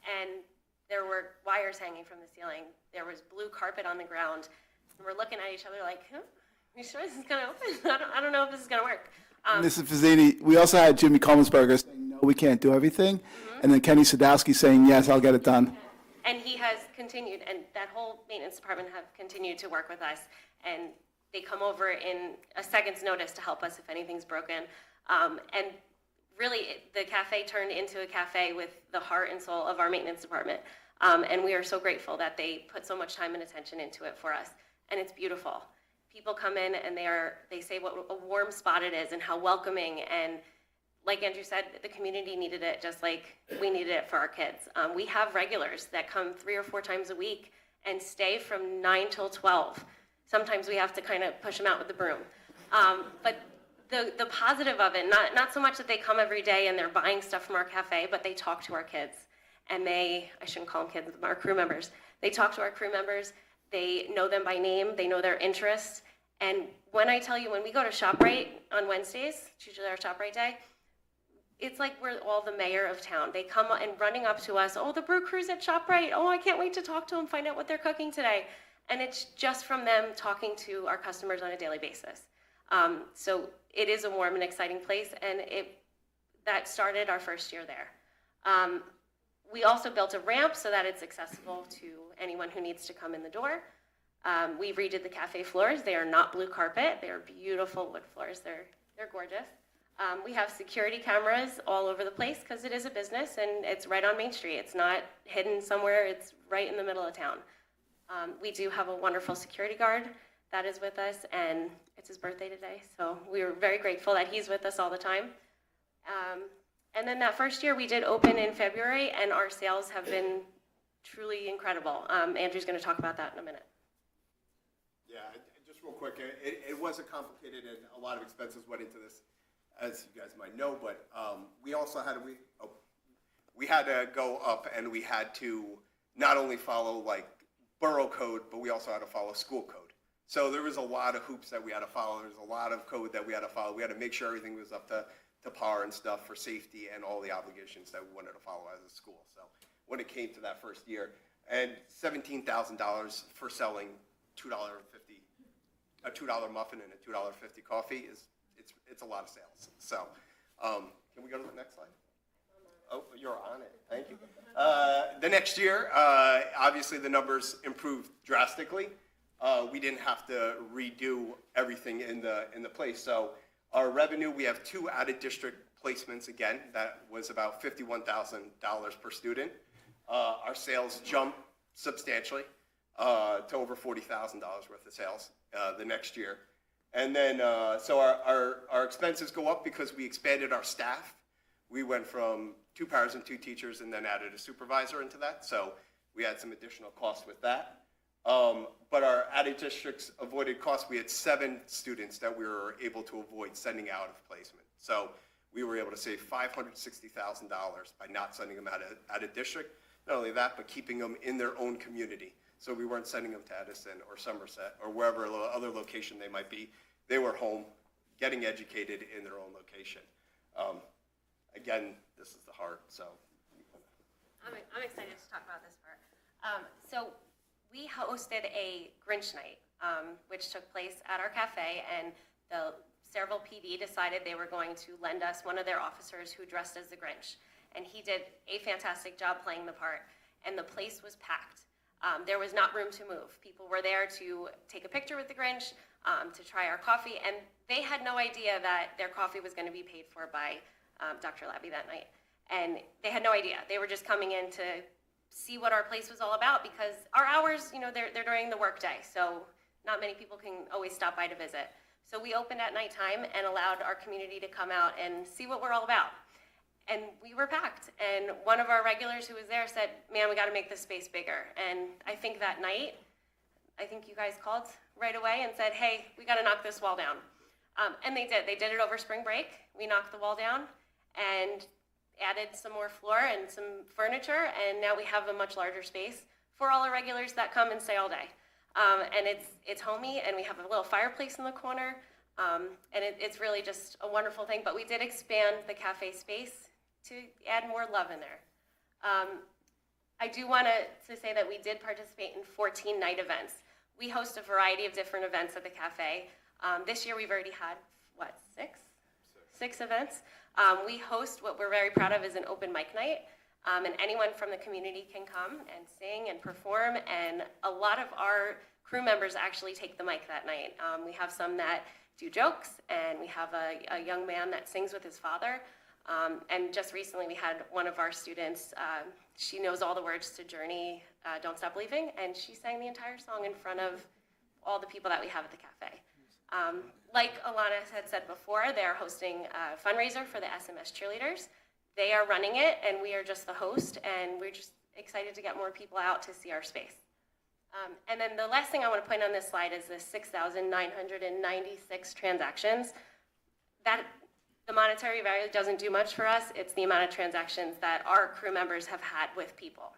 And there were wires hanging from the ceiling. There was blue carpet on the ground. And we're looking at each other like, "Huh? Are you sure this is gonna open? I don't know if this is gonna work." Mrs. Fazzini, we also had Jimmy Kommelsberger saying, no, we can't do everything. And then Kenny Sadowski saying, yes, I'll get it done. And he has continued, and that whole maintenance department have continued to work with us. And they come over in a second's notice to help us if anything's broken. And really, the cafe turned into a cafe with the heart and soul of our maintenance department. And we are so grateful that they put so much time and attention into it for us. And it's beautiful. People come in and they say what a warm spot it is and how welcoming, and like Andrew said, the community needed it just like we needed it for our kids. We have regulars that come 3 or 4 times a week and stay from 9 till 12. Sometimes we have to kind of push them out with the broom. But the positive of it, not so much that they come every day and they're buying stuff from our cafe, but they talk to our kids. And I shouldn't call them kids, our crew members. They talk to our crew members. They know them by name. They know their interests. And when I tell you, when we go to ShopRite on Wednesdays, it's usually our ShopRite day, it's like we're all the mayor of town. They come and running up to us, "Oh, the brew crew's at ShopRite. Oh, I can't wait to talk to them, find out what they're cooking today." And it's just from them talking to our customers on a daily basis. So it is a warm and exciting place, and that started our first year there. We also built a ramp so that it's accessible to anyone who needs to come in the door. We redid the cafe floors. They are not blue carpet. They are beautiful wood floors. They're gorgeous. We have security cameras all over the place because it is a business and it's right on Main Street. It's not hidden somewhere. It's right in the middle of town. We do have a wonderful security guard that is with us, and it's his birthday today, so we were very grateful that he's with us all the time. And then that first year, we did open in February, and our sales have been truly incredible. Andrew's going to talk about that in a minute. Yeah, just real quick, it was a complicated and a lot of expenses went into this, as you guys might know, but we also had, we had to go up and we had to not only follow like borough code, but we also had to follow school code. So there was a lot of hoops that we had to follow. There's a lot of code that we had to follow. We had to make sure everything was up to par and stuff for safety and all the obligations that we wanted to follow as a school. So when it came to that first year, and $17,000 for selling a $2 muffin and a $2.50 coffee it's a lot of sales. So can we go to the next slide? Oh, you're on it. Thank you. The next year, obviously the numbers improved drastically. We didn't have to redo everything in the place. So our revenue, we have 2 added district placements again. That was about $51,000 per student. Our sales jumped substantially to over $40,000 worth of sales the next year. And then, so our expenses go up because we expanded our staff. We went from 2 paras and 2 teachers and then added a supervisor into that. So we had some additional costs with that. But our added districts avoided costs. We had 7 students that we were able to avoid sending out of placement. So we were able to save $560,000 by not sending them out of district. Not only that, but keeping them in their own community. So we weren't sending them to Edison or Somerset or wherever other location they might be. They were home, getting educated in their own location. Again, this is the heart, so. I'm excited to talk about this part. So we hosted a Grinch night, which took place at our cafe, and the Sayreville PD decided they were going to lend us one of their officers who dressed as the Grinch. And he did a fantastic job playing the part, and the place was packed. There was not room to move. People were there to take a picture with the Grinch, to try our coffee, and they had no idea that their coffee was going to be paid for by Dr. Labby that night. And they had no idea. They were just coming in to see what our place was all about because our hours, they're during the workday, so not many people can always stop by to visit. So we opened at nighttime and allowed our community to come out and see what we're all about. And we were packed. And one of our regulars who was there said, man, we got to make this space bigger. And I think that night, I think you guys called right away and said, hey, we got to knock this wall down. And they did. They did it over spring break. We knocked the wall down and added some more floor and some furniture. And now we have a much larger space for all our regulars that come and stay all day. And it's homey, and we have a little fireplace in the corner. And it's really just a wonderful thing. But we did expand the cafe space to add more love in there. I do want to say that we did participate in 14 night events. We host a variety of different events at the cafe. This year we've already had, what, six events. We host what we're very proud of is an open mic night. And anyone from the community can come and sing and perform. And a lot of our crew members actually take the mic that night. We have some that do jokes, and we have a young man that sings with his father. And just recently we had one of our students, she knows all the words to Journey, Don't Stop Believing, and she sang the entire song in front of all the people that we have at the cafe. Like Alana had said before, they're hosting a fundraiser for the SMS cheerleaders. They are running it, and we are just the host, and we're just excited to get more people out to see our space. And then the last thing I want to point on this slide is the 6,996 transactions. That the monetary value doesn't do much for us. It's the amount of transactions that our crew members have had with people.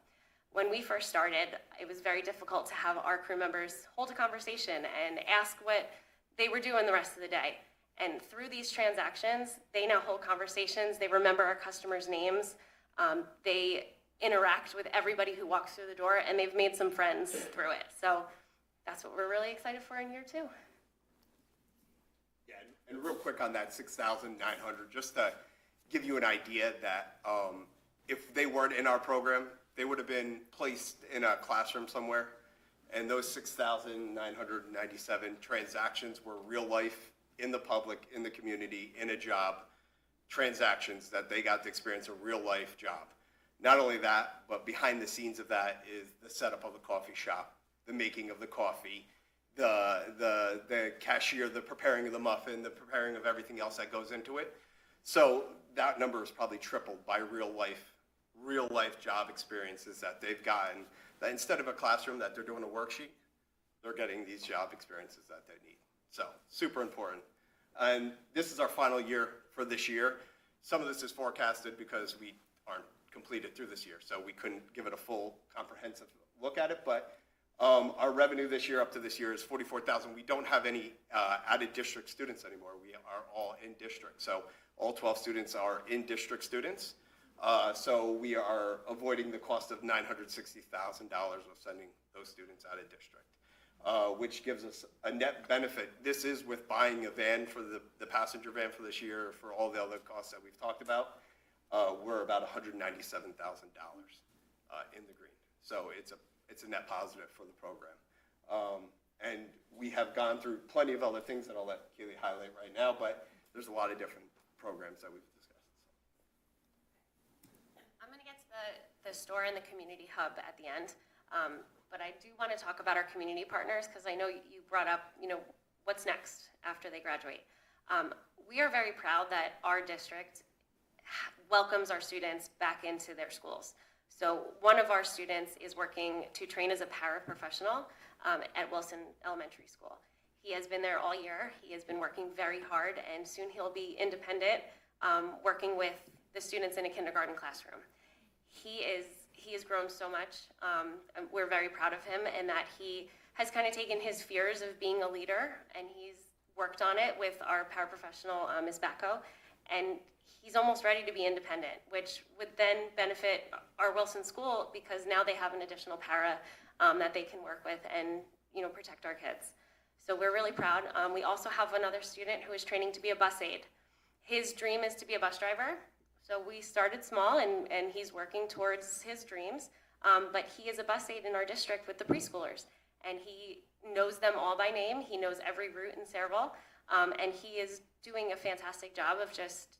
When we first started, it was very difficult to have our crew members hold a conversation and ask what they were doing the rest of the day. And through these transactions, they now hold conversations. They remember our customers' names. They interact with everybody who walks through the door, and they've made some friends through it. So that's what we're really excited for in year 2. Yeah, and real quick on that 6,900, just to give you an idea that if they weren't in our program, they would have been placed in a classroom somewhere. And those 6,997 transactions were real life, in the public, in the community, in a job, transactions that they got to experience a real life job. Not only that, but behind the scenes of that is the setup of the coffee shop, the making of the coffee, the cashier, the preparing of the muffin, the preparing of everything else that goes into it. So that number is probably tripled by real life job experiences that they've gotten. That instead of a classroom that they're doing a worksheet, they're getting these job experiences that they need. So super important. And this is our final year for this year. Some of this is forecasted because we aren't completed through this year, so we couldn't give it a full comprehensive look at it. But our revenue this year, up to this year, is $44,000. We don't have any added district students anymore. We are all in district. So all 12 students are in district students. So we are avoiding the cost of $960,000 of sending those students out of district, which gives us a net benefit. This is with buying a van for the passenger van for this year, for all the other costs that we've talked about. We're about $197,000 in the green. So it's a net positive for the program. And we have gone through plenty of other things that I'll let Keely highlight right now, but there's a lot of different programs that we've discussed. I'm going to get to the store and the community hub at the end, but I do want to talk about our community partners because I know you brought up, what's next after they graduate. We are very proud that our district welcomes our students back into their schools. So one of our students is working to train as a paraprofessional at Wilson Elementary School. He has been there all year. He has been working very hard, and soon he'll be independent, working with the students in a kindergarten classroom. He has grown so much. And we're very proud of him, and that he has kind of taken his fears of being a leader, and he's worked on it with our paraprofessional, Ms. Bacco, and he's almost ready to be independent, which would then benefit our Wilson school because now they have an additional para that they can work with and protect our kids. So we're really proud. We also have another student who is training to be a bus aide. His dream is to be a bus driver. So we started small, and he's working towards his dreams. But he is a bus aide in our district with the preschoolers, and he knows them all by name. He knows every route in Sayreville, and he is doing a fantastic job of just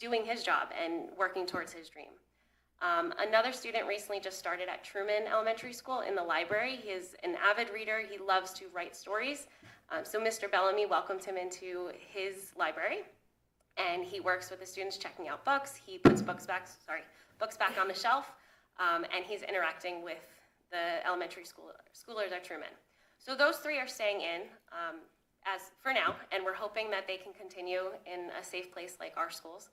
doing his job and working towards his dream. Another student recently just started at Truman Elementary School in the library. He is an avid reader. He loves to write stories. So Mr. Bellamy welcomed him into his library, and he works with the students checking out books. He puts books back on the shelf, and he's interacting with the elementary schoolers at Truman. So those three are staying in as for now, and we're hoping that they can continue in a safe place like our schools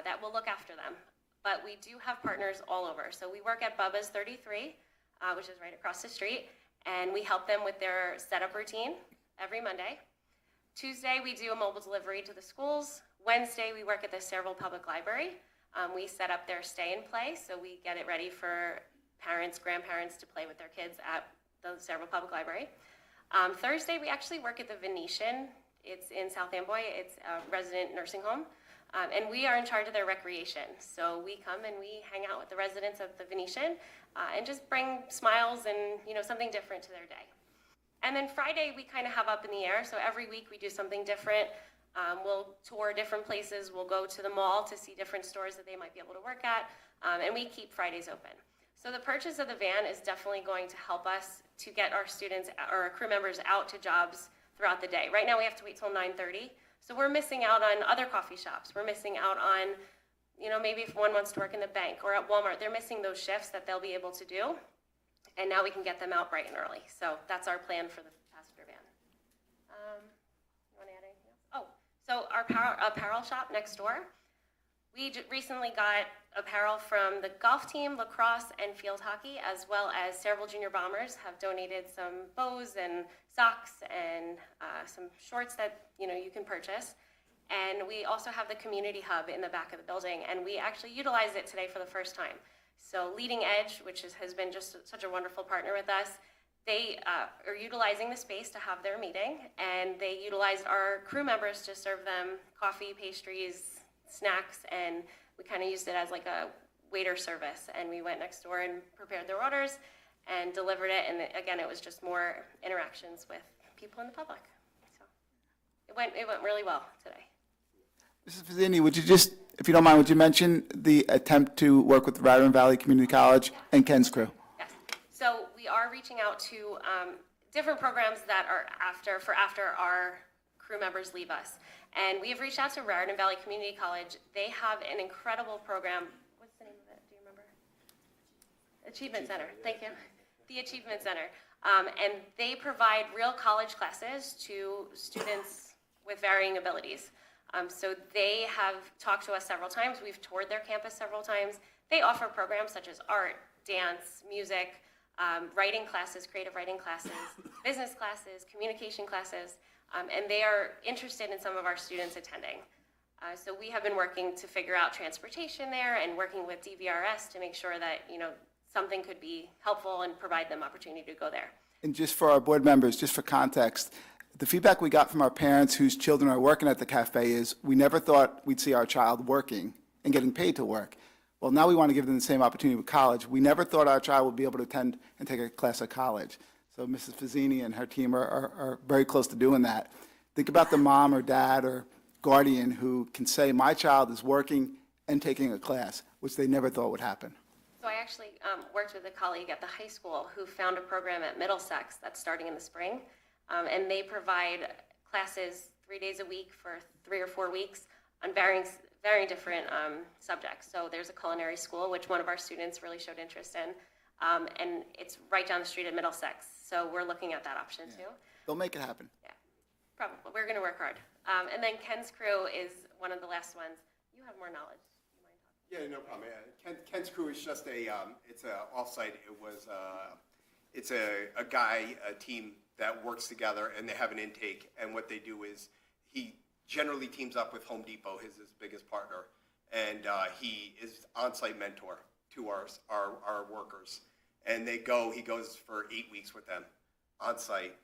that will look after them. But we do have partners all over. So we work at Bubba's 33, which is right across the street, and we help them with their setup routine every Monday. Tuesday, we do a mobile delivery to the schools. Wednesday, we work at the Sayreville Public Library. We set up their stay and play, so we get it ready for parents, grandparents to play with their kids at the Sayreville Public Library. Thursday, we actually work at the Venetian. It's in South Amboy. It's a resident nursing home. And we are in charge of their recreation. So we come and we hang out with the residents of the Venetian and just bring smiles and something different to their day. And then Friday, we kind of have up in the air. So every week we do something different. We'll tour different places. We'll go to the mall to see different stores that they might be able to work at. And we keep Fridays open. So the purchase of the van is definitely going to help us to get our students or our crew members out to jobs throughout the day. Right now we have to wait till 9:30. So we're missing out on other coffee shops. We're missing out on, maybe if one wants to work in the bank or at Walmart, they're missing those shifts that they'll be able to do. And now we can get them out bright and early. So that's our plan for the passenger van. You want to add anything else? Oh, so our apparel shop next door. We recently got apparel from the golf team, lacrosse, and field hockey, as well as Sayreville Junior Bombers have donated some bows and socks and some shorts that you can purchase. And we also have the community hub in the back of the building, and we actually utilized it today for the first time. So Leading Edge, which has been just such a wonderful partner with us, they are utilizing the space to have their meeting, and they utilized our crew members to serve them coffee, pastries, snacks, and we kind of used it as like a waiter service. And we went next door and prepared their orders and delivered it. And again, it was just more interactions with people in the public. So it went really well today. Mrs. Fazzini, would you just, if you don't mind, would you mention the attempt to work with Raritan Valley Community College and Ken's crew? Yes. So we are reaching out to different programs that are after our crew members leave us. And we have reached out to Raritan Valley Community College. They have an incredible program. What's the name of it? Do you remember? Achievement Center. Thank you. The Achievement Center. And they provide real college classes to students with varying abilities. So they have talked to us several times. We've toured their campus several times. They offer programs such as art, dance, music, writing classes, creative writing classes, business classes, communication classes, and they are interested in some of our students attending. So we have been working to figure out transportation there and working with DVRS to make sure that, something could be helpful and provide them opportunity to go there. And just for our board members, just for context, the feedback we got from our parents whose children are working at the cafe is, we never thought we'd see our child working and getting paid to work. Well, now we want to give them the same opportunity with college. We never thought our child would be able to attend and take a class at college. So Mrs. Fazzini and her team are very close to doing that. Think about the mom or dad or guardian who can say, my child is working and taking a class, which they never thought would happen. So I actually worked with a colleague at the high school who found a program at Middlesex that's starting in the spring. And they provide classes 3 days a week for 3 or 4 weeks on varying different subjects. So there's a culinary school, which one of our students really showed interest in. And it's right down the street at Middlesex. So we're looking at that option too. They'll make it happen. Yeah, probably. We're going to work hard. And then Ken's crew is one of the last ones. You have more knowledge. Yeah, no problem. Ken's crew is just it's a offsite. It's a team that works together, and they have an intake. And what they do is he generally teams up with Home Depot, his biggest partner, and he is on-site mentor to our workers. And he goes for 8 weeks with them on-site.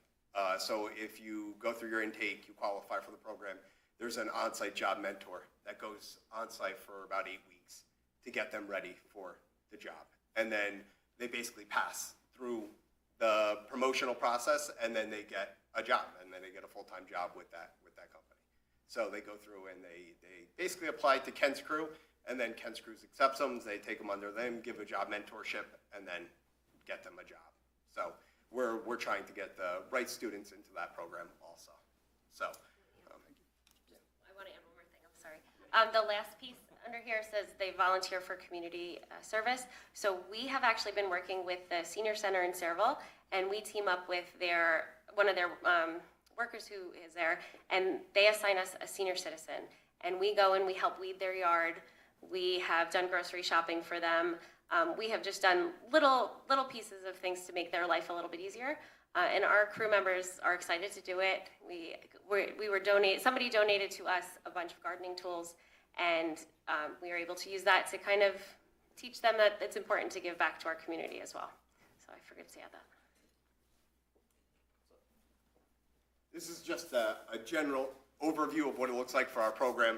So if you go through your intake, you qualify for the program. There's an on-site job mentor that goes on-site for about 8 weeks to get them ready for the job. And then they basically pass through the promotional process, and then they get a job, and then they get a full-time job with that company. So they go through and they basically apply to Ken's crew, and then Ken's crew accepts them, they take them under them, give a job mentorship, and then get them a job. So we're trying to get the right students into that program also. So. I want to add one more thing, I'm sorry. The last piece under here says they volunteer for community service. So we have actually been working with the senior center in Sayreville, and we team up with one of their workers who is there, and they assign us a senior citizen. And we go and we help weed their yard. We have done grocery shopping for them. We have just done little pieces of things to make their life a little bit easier. And our crew members are excited to do it. Somebody donated to us a bunch of gardening tools, and we were able to use that to kind of teach them that it's important to give back to our community as well. So I forgot to add that. This is just a general overview of what it looks like for our program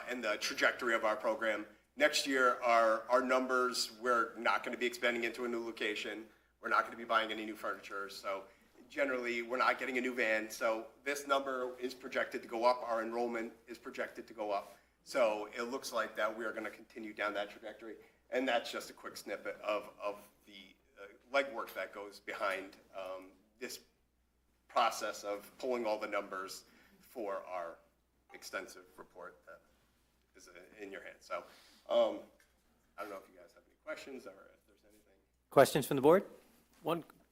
and the trajectory of our program. Next year, our numbers, we're not going to be expanding into a new location. We're not going to be buying any new furniture. So generally, we're not getting a new van. So this number is projected to go up. Our enrollment is projected to go up. So it looks like that we are going to continue down that trajectory. And that's just a quick snippet of the legwork that goes behind this process of pulling all the numbers for our extensive report that is in your hands. So I don't know if you guys have any questions or if there's anything. Questions from the board?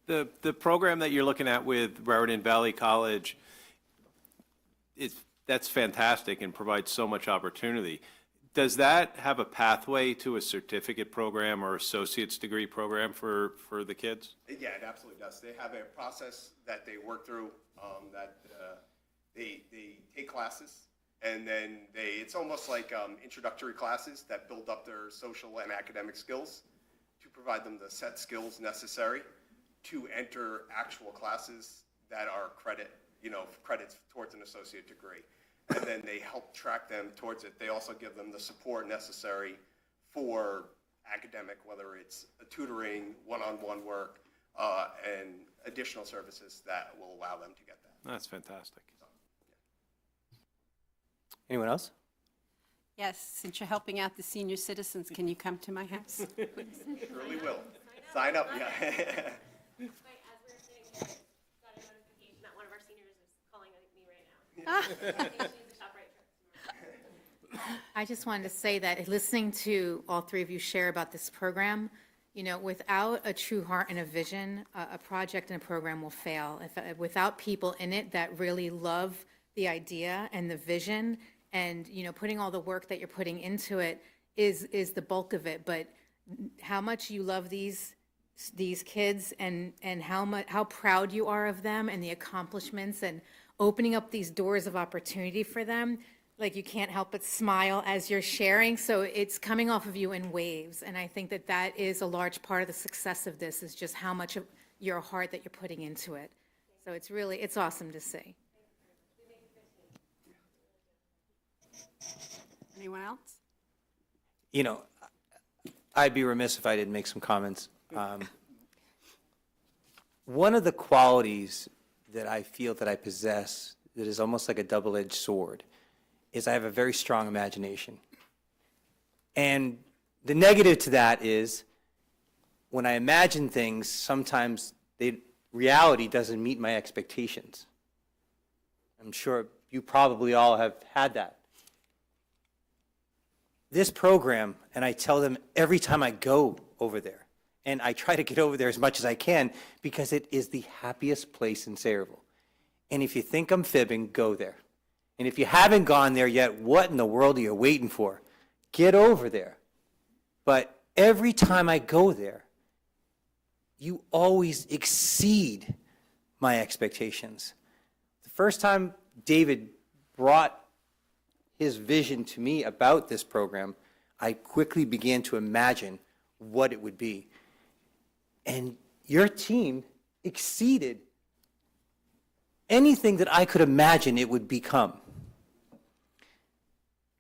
The program that you're looking at with Raritan Valley College, that's fantastic and provides so much opportunity. Does that have a pathway to a certificate program or associate's degree program for the kids? Yeah, it absolutely does. They have a process that they work through, that they take classes, and then it's almost like introductory classes that build up their social and academic skills to provide them the set skills necessary to enter actual classes that are credits towards an associate degree. and then they help track them towards it. They also give them the support necessary for academic, whether it's tutoring, one-on-one work, and additional services that will allow them to get that. That's fantastic. Anyone else? Yes, since you're helping out the senior citizens, can you come to my house? Surely will. Sign up, yeah. As we're sitting here, got a notification that one of our seniors is calling me right now. I think she needs to shop right for. I just wanted to say that listening to all three of you share about this program, you know, without a true heart and a vision, a project and a program will fail. Without people in it that really love the idea and the vision, and, you know, putting all the work that you're putting into it is the bulk of it. But how much you love these kids and how proud you are of them and the accomplishments and opening up these doors of opportunity for them, like you can't help but smile as you're sharing. So it's coming off of you in waves. And I think that that is a large part of the success of this, is just how much of your heart that you're putting into it. So it's awesome to see. Anyone else? You know, I'd be remiss if I didn't make some comments. One of the qualities that I feel that I possess that is almost like a double-edged sword is I have a very strong imagination. And the negative to that is when I imagine things, sometimes reality doesn't meet my expectations. I'm sure you probably all have had that. This program, and I tell them every time I go over there, and I try to get over there as much as I can because it is the happiest place in Sayreville. And if you think I'm fibbing, go there. And if you haven't gone there yet, what in the world are you waiting for? Get over there. But every time I go there, you always exceed my expectations. The first time David brought his vision to me about this program, I quickly began to imagine what it would be. And your team exceeded anything that I could imagine it would become.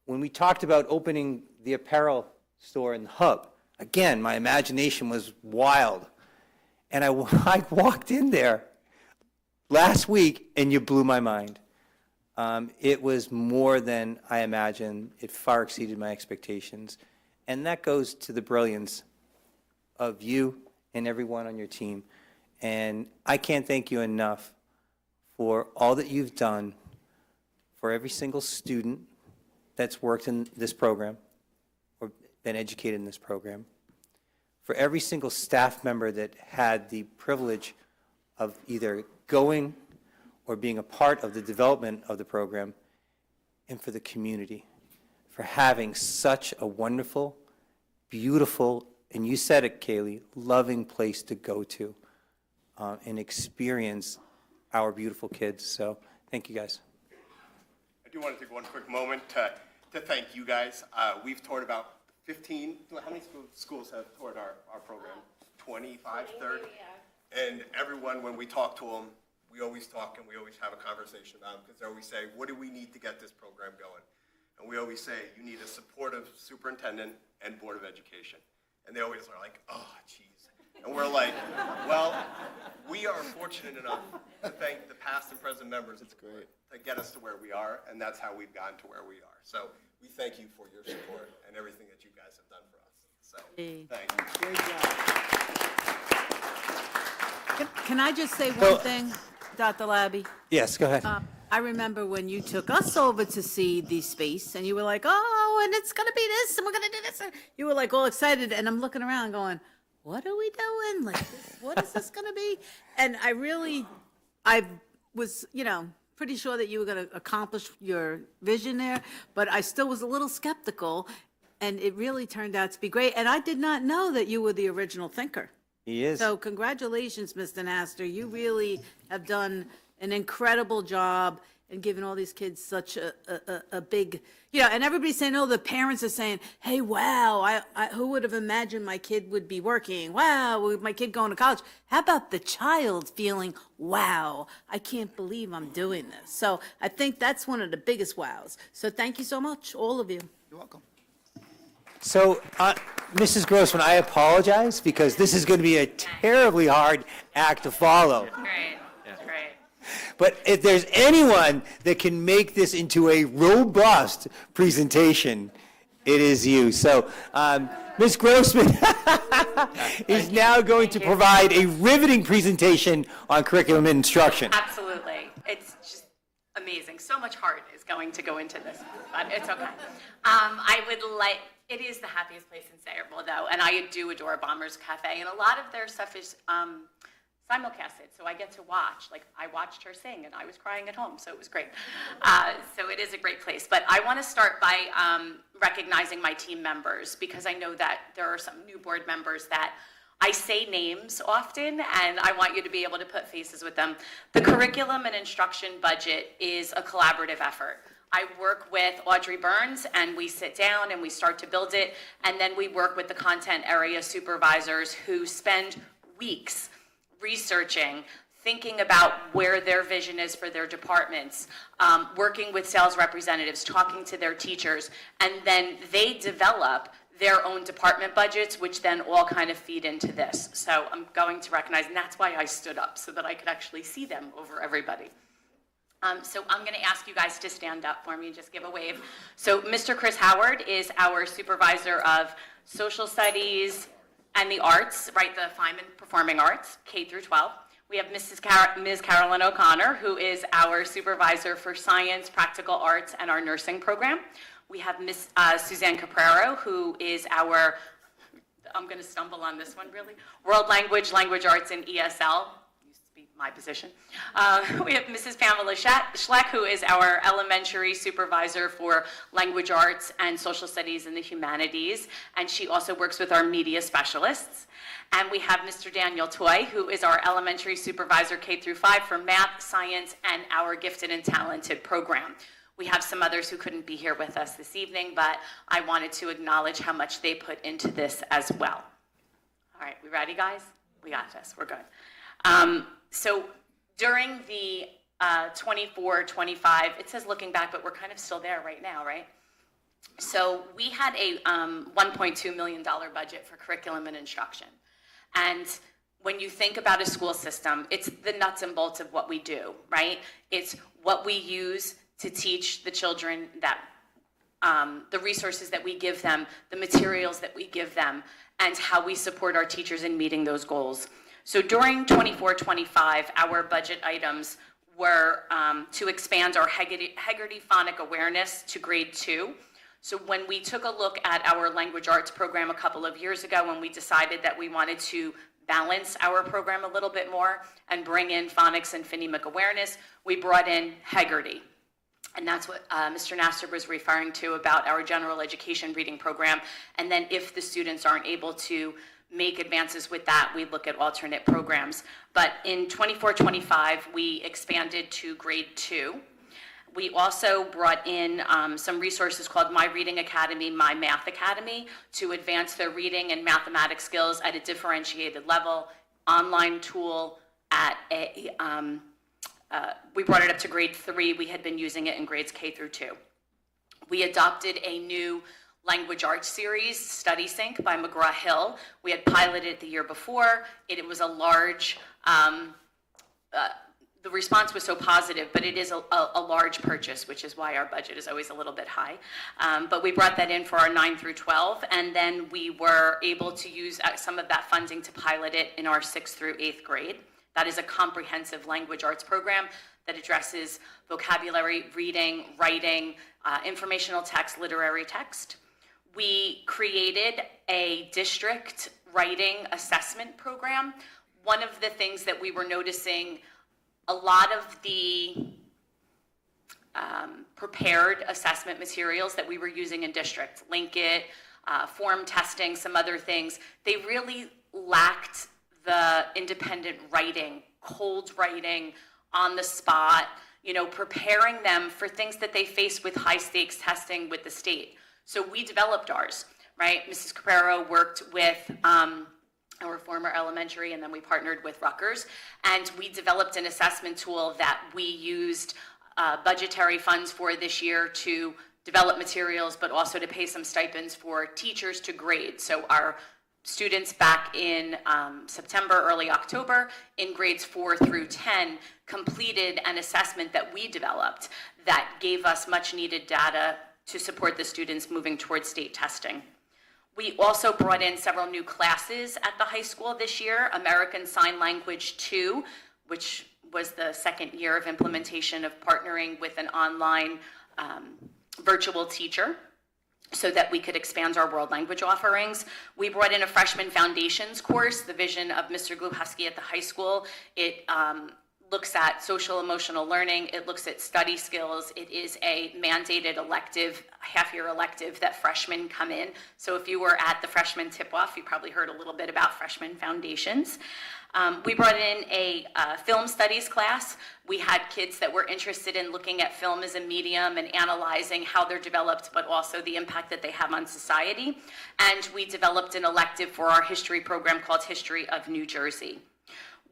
When we talked about opening the apparel store in the hub, again, my imagination was wild. And I walked in there last week, and you blew my mind. It was more than I imagined. It far exceeded my expectations. And that goes to the brilliance of you and everyone on your team. And I can't thank you enough for all that you've done for every single student that's worked in this program or been educated in this program, for every single staff member that had the privilege of either going or being a part of the development of the program, and for the community, for having such a wonderful, beautiful, and you said it, Kaylee, loving place to go to and experience our beautiful kids. So thank you, guys. I do want to take one quick moment to thank you guys. We've toured about 15, how many schools have toured our program? 25, 30? And everyone, when we talk to them, we always talk and we always have a conversation about them because they always say, what do we need to get this program going? And we always say, you need a supportive superintendent and board of education. And they always are like, oh, geez. And we're like, well, we are fortunate enough to thank the past and present members to get us to where we are, and that's how we've gotten to where we are. So we thank you for your support and everything that you guys have done for us. So thank you. Can I just say one thing, Dr. Labby? Yes, go ahead. I remember when you took us over to see the space, and you were like, oh, and it's going to be this, and we're going to do this. And you were like all excited, and I'm looking around going, what are we doing? Like, what is this going to be? And I was, pretty sure that you were going to accomplish your vision there, but I still was a little skeptical, and it really turned out to be great. And I did not know that you were the original thinker. He is. So congratulations, Mr. Nasser. You really have done an incredible job and giving all these kids such a big, and everybody's saying, oh, the parents are saying, hey, wow, who would have imagined my kid would be working? Wow, my kid going to college. How about the child feeling, wow, I can't believe I'm doing this. So I think that's one of the biggest wows. So thank you so much, all of you. You're welcome. So, Mrs. Grossman, I apologize because this is going to be a terribly hard act to follow. Great, great. But if there's anyone that can make this into a robust presentation, it is you. So, Ms. Grossman is now going to provide a riveting presentation on curriculum and instruction. Absolutely. It's just amazing. So much heart is going to go into this, but it's okay. It is the happiest place in Sayreville, though, and I do adore Bombers Cafe, and a lot of their stuff is simulcasted, so I get to watch. Like, I watched her sing, and I was crying at home, so it was great. So it is a great place. But I want to start by recognizing my team members, because I know that there are some new board members that I say names often, and I want you to be able to put faces with them. The curriculum and instruction budget is a collaborative effort. I work with Audrey Burns, and we sit down and we start to build it, and then we work with the content area supervisors who spend weeks researching, thinking about where their vision is for their departments, working with sales representatives, talking to their teachers, and then they develop their own department budgets, which then all kind of feed into this. So I'm going to recognize, and that's why I stood up, so that I could actually see them over everybody. So I'm going to ask you guys to stand up for me and just give a wave. So Mr. Chris Howard is our supervisor of social studies and the arts, right, the Feynman Performing Arts, K through 12. We have Ms. Carolyn O'Connor, who is our supervisor for science, practical arts, and our nursing program. We have Ms. Suzanne Caprero, who is our, I'm going to stumble on this one really, world language, language arts, and ESL. My position. We have Mrs. Pamela Schleck, who is our elementary supervisor for language arts and social studies and the humanities, and she also works with our media specialists. And we have Mr. Daniel Toy, who is our elementary supervisor K through 5 for math, science, and our gifted and talented program. We have some others who couldn't be here with us this evening, but I wanted to acknowledge how much they put into this as well. All right, we ready, guys? We got this. We're good. So during the 24-25, it says looking back, but we're kind of still there right now, right? So we had a $1.2 million budget for curriculum and instruction. And when you think about a school system, it's the nuts and bolts of what we do, right? It's what we use to teach the children, that the resources that we give them, the materials that we give them, and how we support our teachers in meeting those goals. So during 24-25, our budget items were to expand our Heggerty phonic awareness to grade 2. So when we took a look at our language arts program a couple of years ago, when we decided that we wanted to balance our program a little bit more and bring in phonics and phonemic awareness, we brought in Heggerty. And that's what Mr. Nasser was referring to about our general education reading program. And then if the students aren't able to make advances with that, we look at alternate programs. But in 24-25, we expanded to grade 2. We also brought in some resources called My Reading Academy, My Math Academy, to advance their reading and mathematics skills at a differentiated level, online tool at a, we brought it up to grade 3. We had been using it in grades K through 2. We adopted a new language arts series, Study Sync by McGraw-Hill. We had piloted it the year before. It was a large, the response was so positive, but it is a large purchase, which is why our budget is always a little bit high. But we brought that in for our 9 through 12, and then we were able to use some of that funding to pilot it in our 6th through 8th grade. That is a comprehensive language arts program that addresses vocabulary, reading, writing, informational text, literary text. We created a district writing assessment program. One of the things that we were noticing, a lot of the prepared assessment materials that we were using in district, Linkit, form testing, some other things, they really lacked the independent writing, cold writing, on the spot, preparing them for things that they face with high stakes testing with the state. So we developed ours, right? Mrs. Caprero worked with our former elementary, and then we partnered with Rutgers, and we developed an assessment tool that we used budgetary funds for this year to develop materials, but also to pay some stipends for teachers to grade. So our students back in September, early October, in grades 4 through 10, completed an assessment that we developed that gave us much needed data to support the students moving towards state testing. We also brought in several new classes at the high school this year, American Sign Language 2, which was the second year of implementation of partnering with an online virtual teacher so that we could expand our world language offerings. We brought in a freshman foundations course, the vision of Mr. Gluhusky at the high school. It looks at social emotional learning. It looks at study skills. It is a mandated elective, half-year elective that freshmen come in. So if you were at the freshman tip-off, you probably heard a little bit about freshman foundations. We brought in a film studies class. We had kids that were interested in looking at film as a medium and analyzing how they're developed, but also the impact that they have on society. And we developed an elective for our history program called History of New Jersey.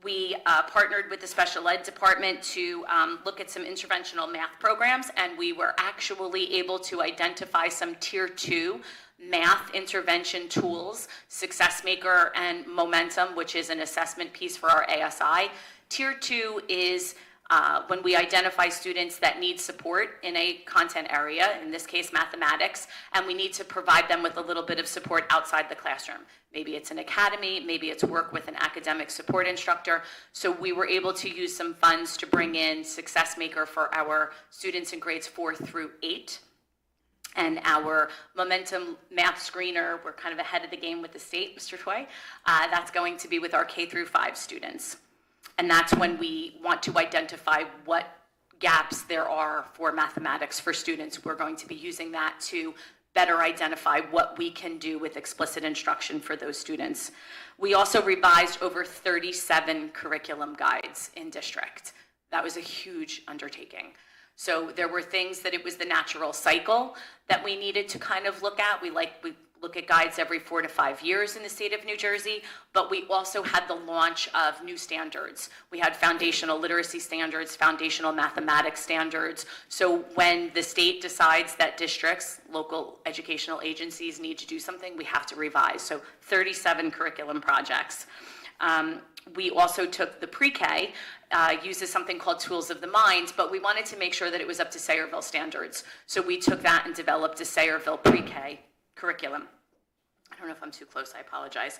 We partnered with the special ed department to look at some interventional math programs, and we were actually able to identify some tier 2 math intervention tools, Success Maker and Momentum, which is an assessment piece for our ASI. Tier 2 is when we identify students that need support in a content area, in this case mathematics, and we need to provide them with a little bit of support outside the classroom. Maybe it's an academy, maybe it's work with an academic support instructor. So we were able to use some funds to bring in Success Maker for our students in grades 4 through 8. And our Momentum Math Screener, we're kind of ahead of the game with the state, Mr. Toy. That's going to be with our K through 5 students. And that's when we want to identify what gaps there are for mathematics for students. We're going to be using that to better identify what we can do with explicit instruction for those students. We also revised over 37 curriculum guides in district. That was a huge undertaking. So there were things that it was the natural cycle that we needed to kind of look at. We look at guides every 4 to 5 years in the state of New Jersey, but we also had the launch of new standards. We had foundational literacy standards, foundational mathematics standards. So when the state decides that districts, local educational agencies need to do something, we have to revise. So 37 curriculum projects. We also took the pre-K, uses something called Tools of the Mind, but we wanted to make sure that it was up to Sayreville standards. So we took that and developed a Sayreville pre-K curriculum. I don't know if I'm too close, I apologize.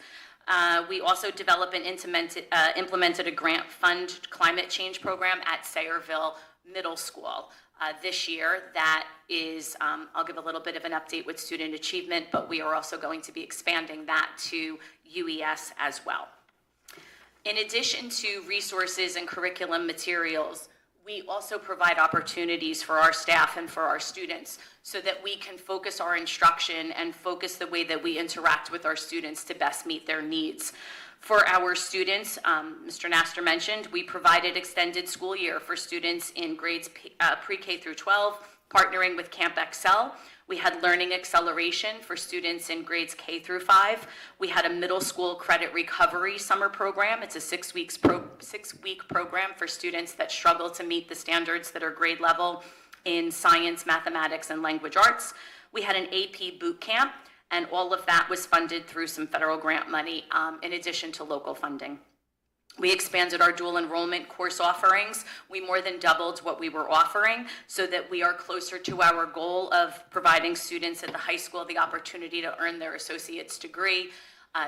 We also developed and implemented a grant fund climate change program at Sayreville Middle School this year. That is, I'll give a little bit of an update with student achievement, but we are also going to be expanding that to UES as well. In addition to resources and curriculum materials, we also provide opportunities for our staff and for our students so that we can focus our instruction and focus the way that we interact with our students to best meet their needs. For our students, Mr. Nasser mentioned, we provided extended school year for students in grades pre-K through 12, partnering with Camp Excel. We had learning acceleration for students in grades K through 5. We had a middle school credit recovery summer program. It's a 6-week program for students that struggle to meet the standards that are grade level in science, mathematics, and language arts. We had an AP boot camp, and all of that was funded through some federal grant money in addition to local funding. We expanded our dual enrollment course offerings. We more than doubled what we were offering so that we are closer to our goal of providing students at the high school the opportunity to earn their associate's degree,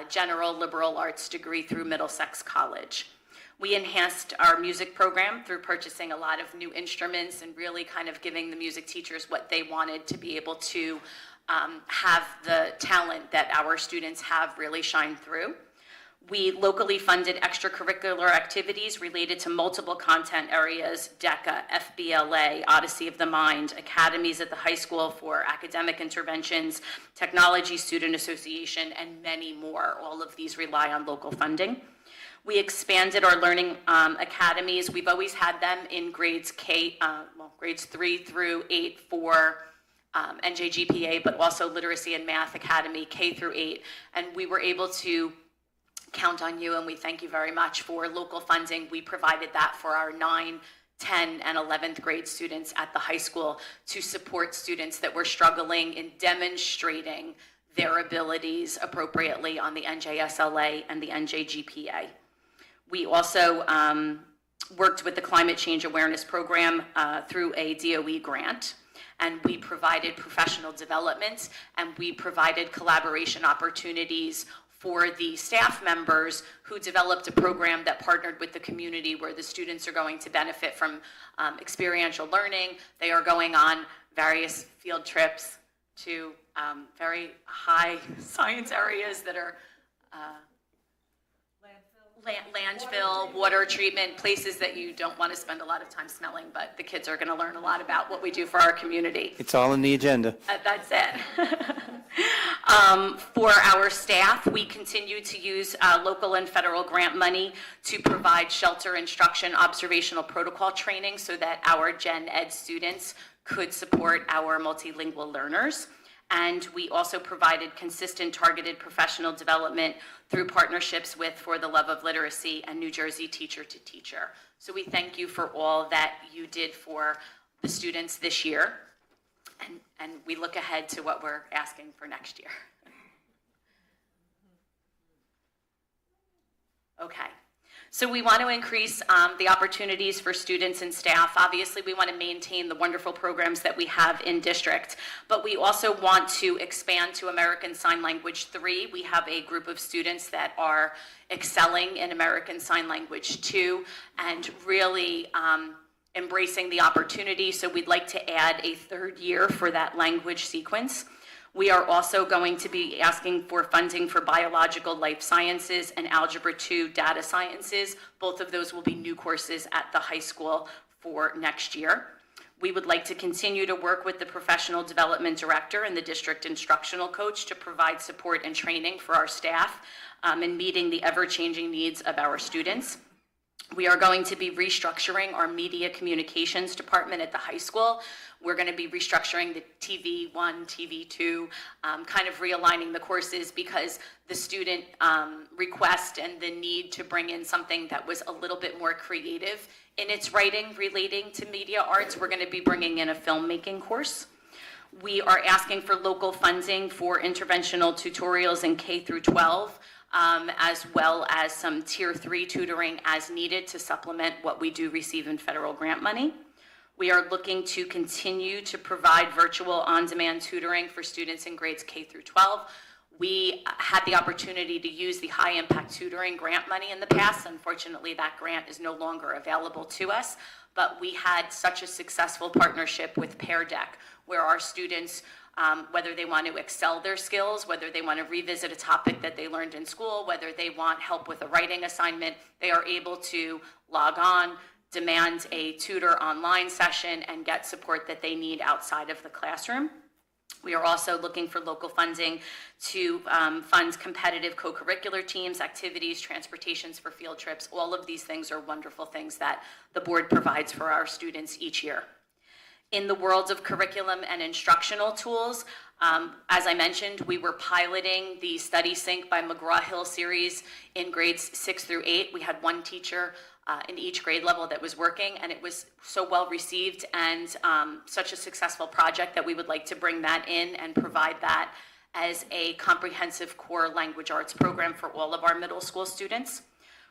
general liberal arts degree through Middlesex College. We enhanced our music program through purchasing a lot of new instruments and really kind of giving the music teachers what they wanted to be able to have the talent that our students have really shine through. We locally funded extracurricular activities related to multiple content areas, DECA, FBLA, Odyssey of the Mind, academies at the high school for academic interventions, technology student association, and many more. All of these rely on local funding. We expanded our learning academies. We've always had them in grades grades 3 through 8 for NJGPA, but also Literacy and Math Academy, K through 8. And we were able to count on you, and we thank you very much for local funding. We provided that for our 9, 10, and 11th grade students at the high school to support students that were struggling in demonstrating their abilities appropriately on the NJSLA and the NJGPA. We also worked with the Climate Change Awareness Program through a DOE grant, and we provided professional development, and we provided collaboration opportunities for the staff members who developed a program that partnered with the community where the students are going to benefit from experiential learning. They are going on various field trips to very high science areas that are landfill, water treatment, places that you don't want to spend a lot of time smelling, but the kids are going to learn a lot about what we do for our community. It's all in the agenda. That's it. For our staff, we continue to use local and federal grant money to provide shelter instruction observational protocol training so that our gen ed students could support our multilingual learners. And we also provided consistent targeted professional development through partnerships with For the Love of Literacy and New Jersey Teacher to Teacher. So we thank you for all that you did for the students this year. And we look ahead to what we're asking for next year. Okay. So we want to increase the opportunities for students and staff. Obviously, we want to maintain the wonderful programs that we have in district, but we also want to expand to American Sign Language 3. We have a group of students that are excelling in American Sign Language 2 and really embracing the opportunity. So we'd like to add a third year for that language sequence. We are also going to be asking for funding for biological life sciences and Algebra 2 data sciences. Both of those will be new courses at the high school for next year. We would like to continue to work with the professional development director and the district instructional coach to provide support and training for our staff in meeting the ever-changing needs of our students. We are going to be restructuring our media communications department at the high school. We're going to be restructuring the TV 1, TV 2, kind of realigning the courses because the student request and the need to bring in something that was a little bit more creative in its writing relating to media arts. We're going to be bringing in a filmmaking course. We are asking for local funding for interventional tutorials in K through 12. As well as some Tier 3 tutoring as needed to supplement what we do receive in federal grant money. We are looking to continue to provide virtual on-demand tutoring for students in grades K through 12. We had the opportunity to use the high impact tutoring grant money in the past. Unfortunately, that grant is no longer available to us, but we had such a successful partnership with Pear Deck where our students whether they want to excel their skills, whether they want to revisit a topic that they learned in school, whether they want help with a writing assignment, they are able to log on, demand a tutor online session, and get support that they need outside of the classroom. We are also looking for local funding to fund competitive co-curricular teams, activities, transportations for field trips. All of these things are wonderful things that the board provides for our students each year. In the world of curriculum and instructional tools, as I mentioned, we were piloting the Study Sync by McGraw-Hill series in grades 6 through 8. We had one teacher in each grade level that was working, and it was so well received and such a successful project that we would like to bring that in and provide that as a comprehensive core language arts program for all of our middle school students.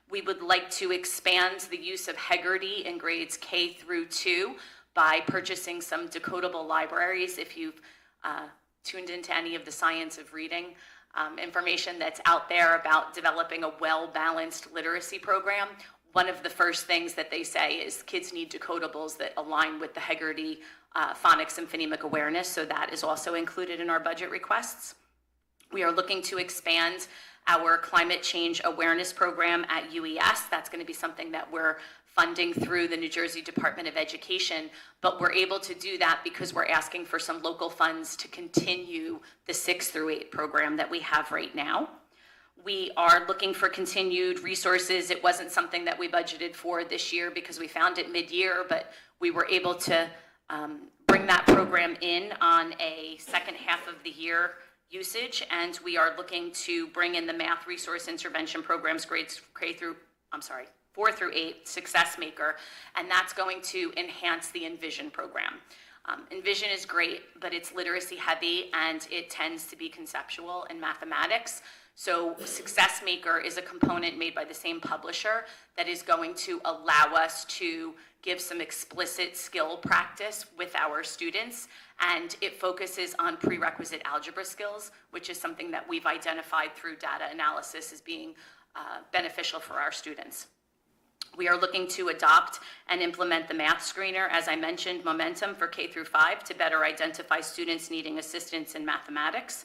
We would like to expand the use of Heggerty in grades K through 2 by purchasing some decodable libraries. If you've tuned into any of the science of reading information that's out there about developing a well-balanced literacy program, one of the first things that they say is kids need decodables that align with the Heggerty phonics and phonemic awareness, so that is also included in our budget requests. We are looking to expand our climate change awareness program at UES. That's going to be something that we're funding through the New Jersey Department of Education, but we're able to do that because we're asking for some local funds to continue the 6 through 8 program that we have right now. We are looking for continued resources. It wasn't something that we budgeted for this year because we found it mid-year, but we were able to bring that program in on a second half of the year usage, and we are looking to bring in the math resource intervention programs grades 4 through 8 Success Maker, and that's going to enhance the Envision program. Envision is great, but it's literacy heavy and it tends to be conceptual in mathematics. So Success Maker is a component made by the same publisher that is going to allow us to give some explicit skill practice with our students, and it focuses on prerequisite algebra skills, which is something that we've identified through data analysis as being beneficial for our students. We are looking to adopt and implement the math screener, as I mentioned, Momentum for K through 5 to better identify students needing assistance in mathematics.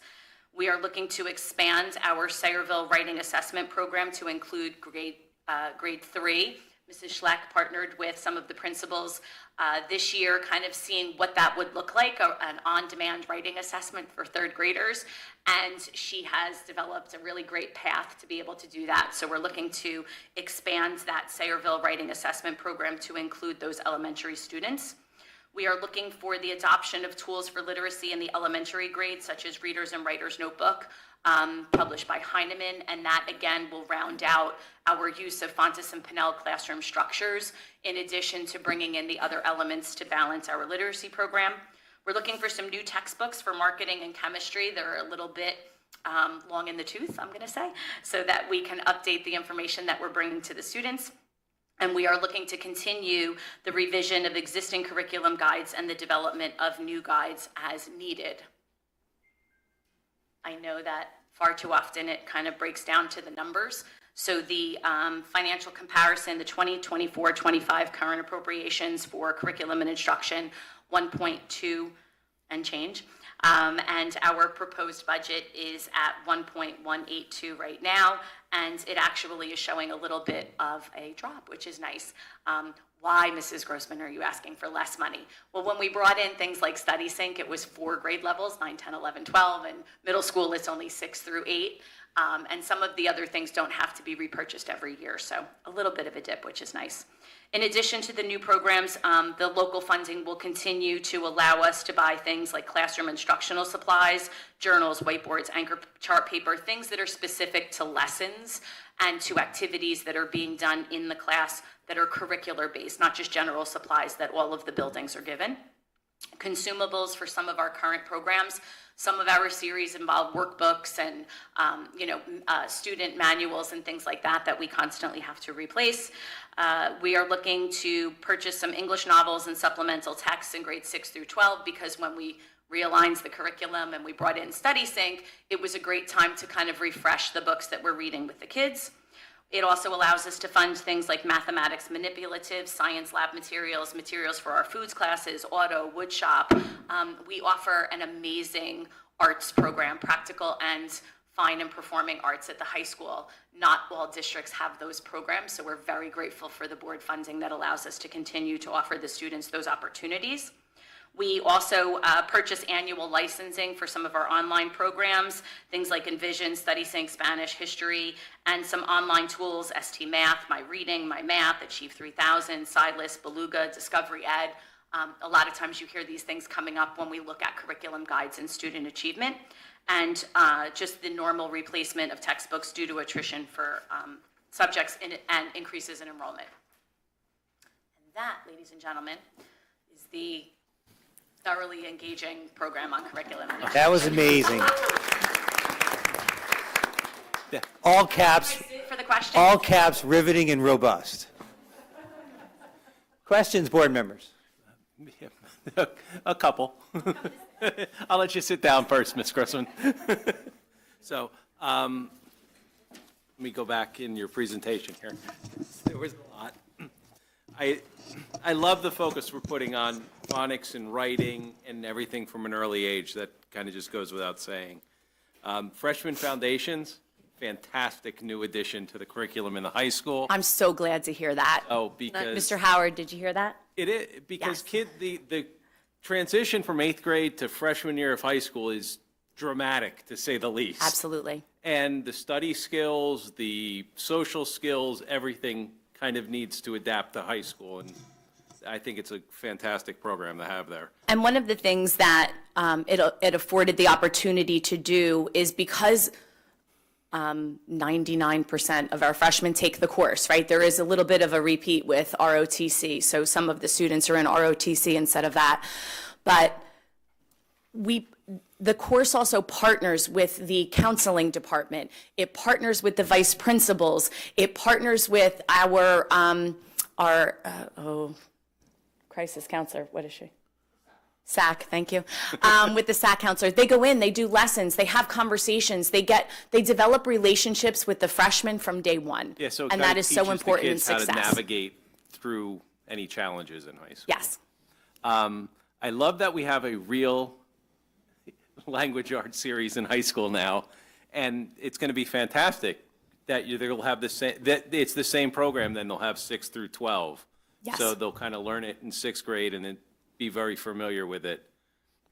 We are looking to expand our Sayreville writing assessment program to include grade 3. Mrs. Schleck partnered with some of the principals this year, kind of seeing what that would look like, an on-demand writing assessment for third graders, and she has developed a really great path to be able to do that. So we're looking to expand that Sayreville writing assessment program to include those elementary students. We are looking for the adoption of tools for literacy in the elementary grades, such as Readers and Writers Notebook, published by Heinemann, and that again will round out our use of Fontes and Pinnell classroom structures, in addition to bringing in the other elements to balance our literacy program. We're looking for some new textbooks for marketing and chemistry. They're a little bit long in the tooth, I'm gonna say, so that we can update the information that we're bringing to the students. And we are looking to continue the revision of existing curriculum guides and the development of new guides as needed. I know that far too often it kind of breaks down to the numbers. So the financial comparison, the 2024-25 current appropriations for curriculum and instruction, 1.2 and change. And our proposed budget is at 1.182 right now, and it actually is showing a little bit of a drop, which is nice. Why, Mrs. Grossman, are you asking for less money? Well, when we brought in things like Study Sync, it was 4 grade levels, 9, 10, 11, 12, and middle school it's only 6 through 8. And some of the other things don't have to be repurchased every year, so a little bit of a dip, which is nice. In addition to the new programs, the local funding will continue to allow us to buy things like classroom instructional supplies, journals, whiteboards, anchor chart paper, things that are specific to lessons and to activities that are being done in the class that are curricular based, not just general supplies that all of the buildings are given. Consumables for some of our current programs. Some of our series involve workbooks and student manuals and things like that that we constantly have to replace. We are looking to purchase some English novels and supplemental texts in grades 6 through 12 because when we realigned the curriculum and we brought in Study Sync, it was a great time to kind of refresh the books that we're reading with the kids. It also allows us to fund things like mathematics manipulative, science lab materials, materials for our foods classes, auto, wood shop. We offer an amazing arts program, practical and fine and performing arts at the high school. Not all districts have those programs, so we're very grateful for the board funding that allows us to continue to offer the students those opportunities. We also purchase annual licensing for some of our online programs, things like Envision, Study Sync, Spanish, History, and some online tools, ST Math, My Reading, My Math, Achieve 3000, SciList, Beluga, Discovery Ed. A lot of times you hear these things coming up when we look at curriculum guides and student achievement, and just the normal replacement of textbooks due to attrition for subjects and increases in enrollment. And that, ladies and gentlemen, is the thoroughly engaging program on curriculum. That was amazing. All caps, For the questions. all caps, riveting and robust. Questions, board members? A couple. I'll let you sit down first, Ms. Grossman. So, let me go back in your presentation here. There was a lot. I love the focus we're putting on phonics and writing and everything from an early age. That kind of just goes without saying. Freshman Foundations, fantastic new addition to the curriculum in the high school. I'm so glad to hear that. Oh, because Mr. Howard, did you hear that? it is because Yes. the transition from 8th grade to freshman year of high school is dramatic, to say the least. Absolutely. And the study skills, the social skills, everything kind of needs to adapt to high school. And I think it's a fantastic program to have there. And one of the things that it afforded the opportunity to do is because 99% of our freshmen take the course, right? There is a little bit of a repeat with ROTC, so some of the students are in ROTC instead of that. But the course also partners with the counseling department. It partners with the vice principals. It partners with our crisis counselor. What is she? SAC, thank you. With the SAC counselor, they go in, they do lessons, they have conversations, they develop relationships with the freshmen from day one. Yeah, so it and kind that of is so teaches the important in kids how success. to navigate through any challenges in high school. Yes. I love that we have a real language arts series in high school now, and it's going to be fantastic that they'll have the same. That it's the same program. Then they'll have 6 through 12. Yes. So they'll kind of learn it in 6th grade and then be very familiar with it,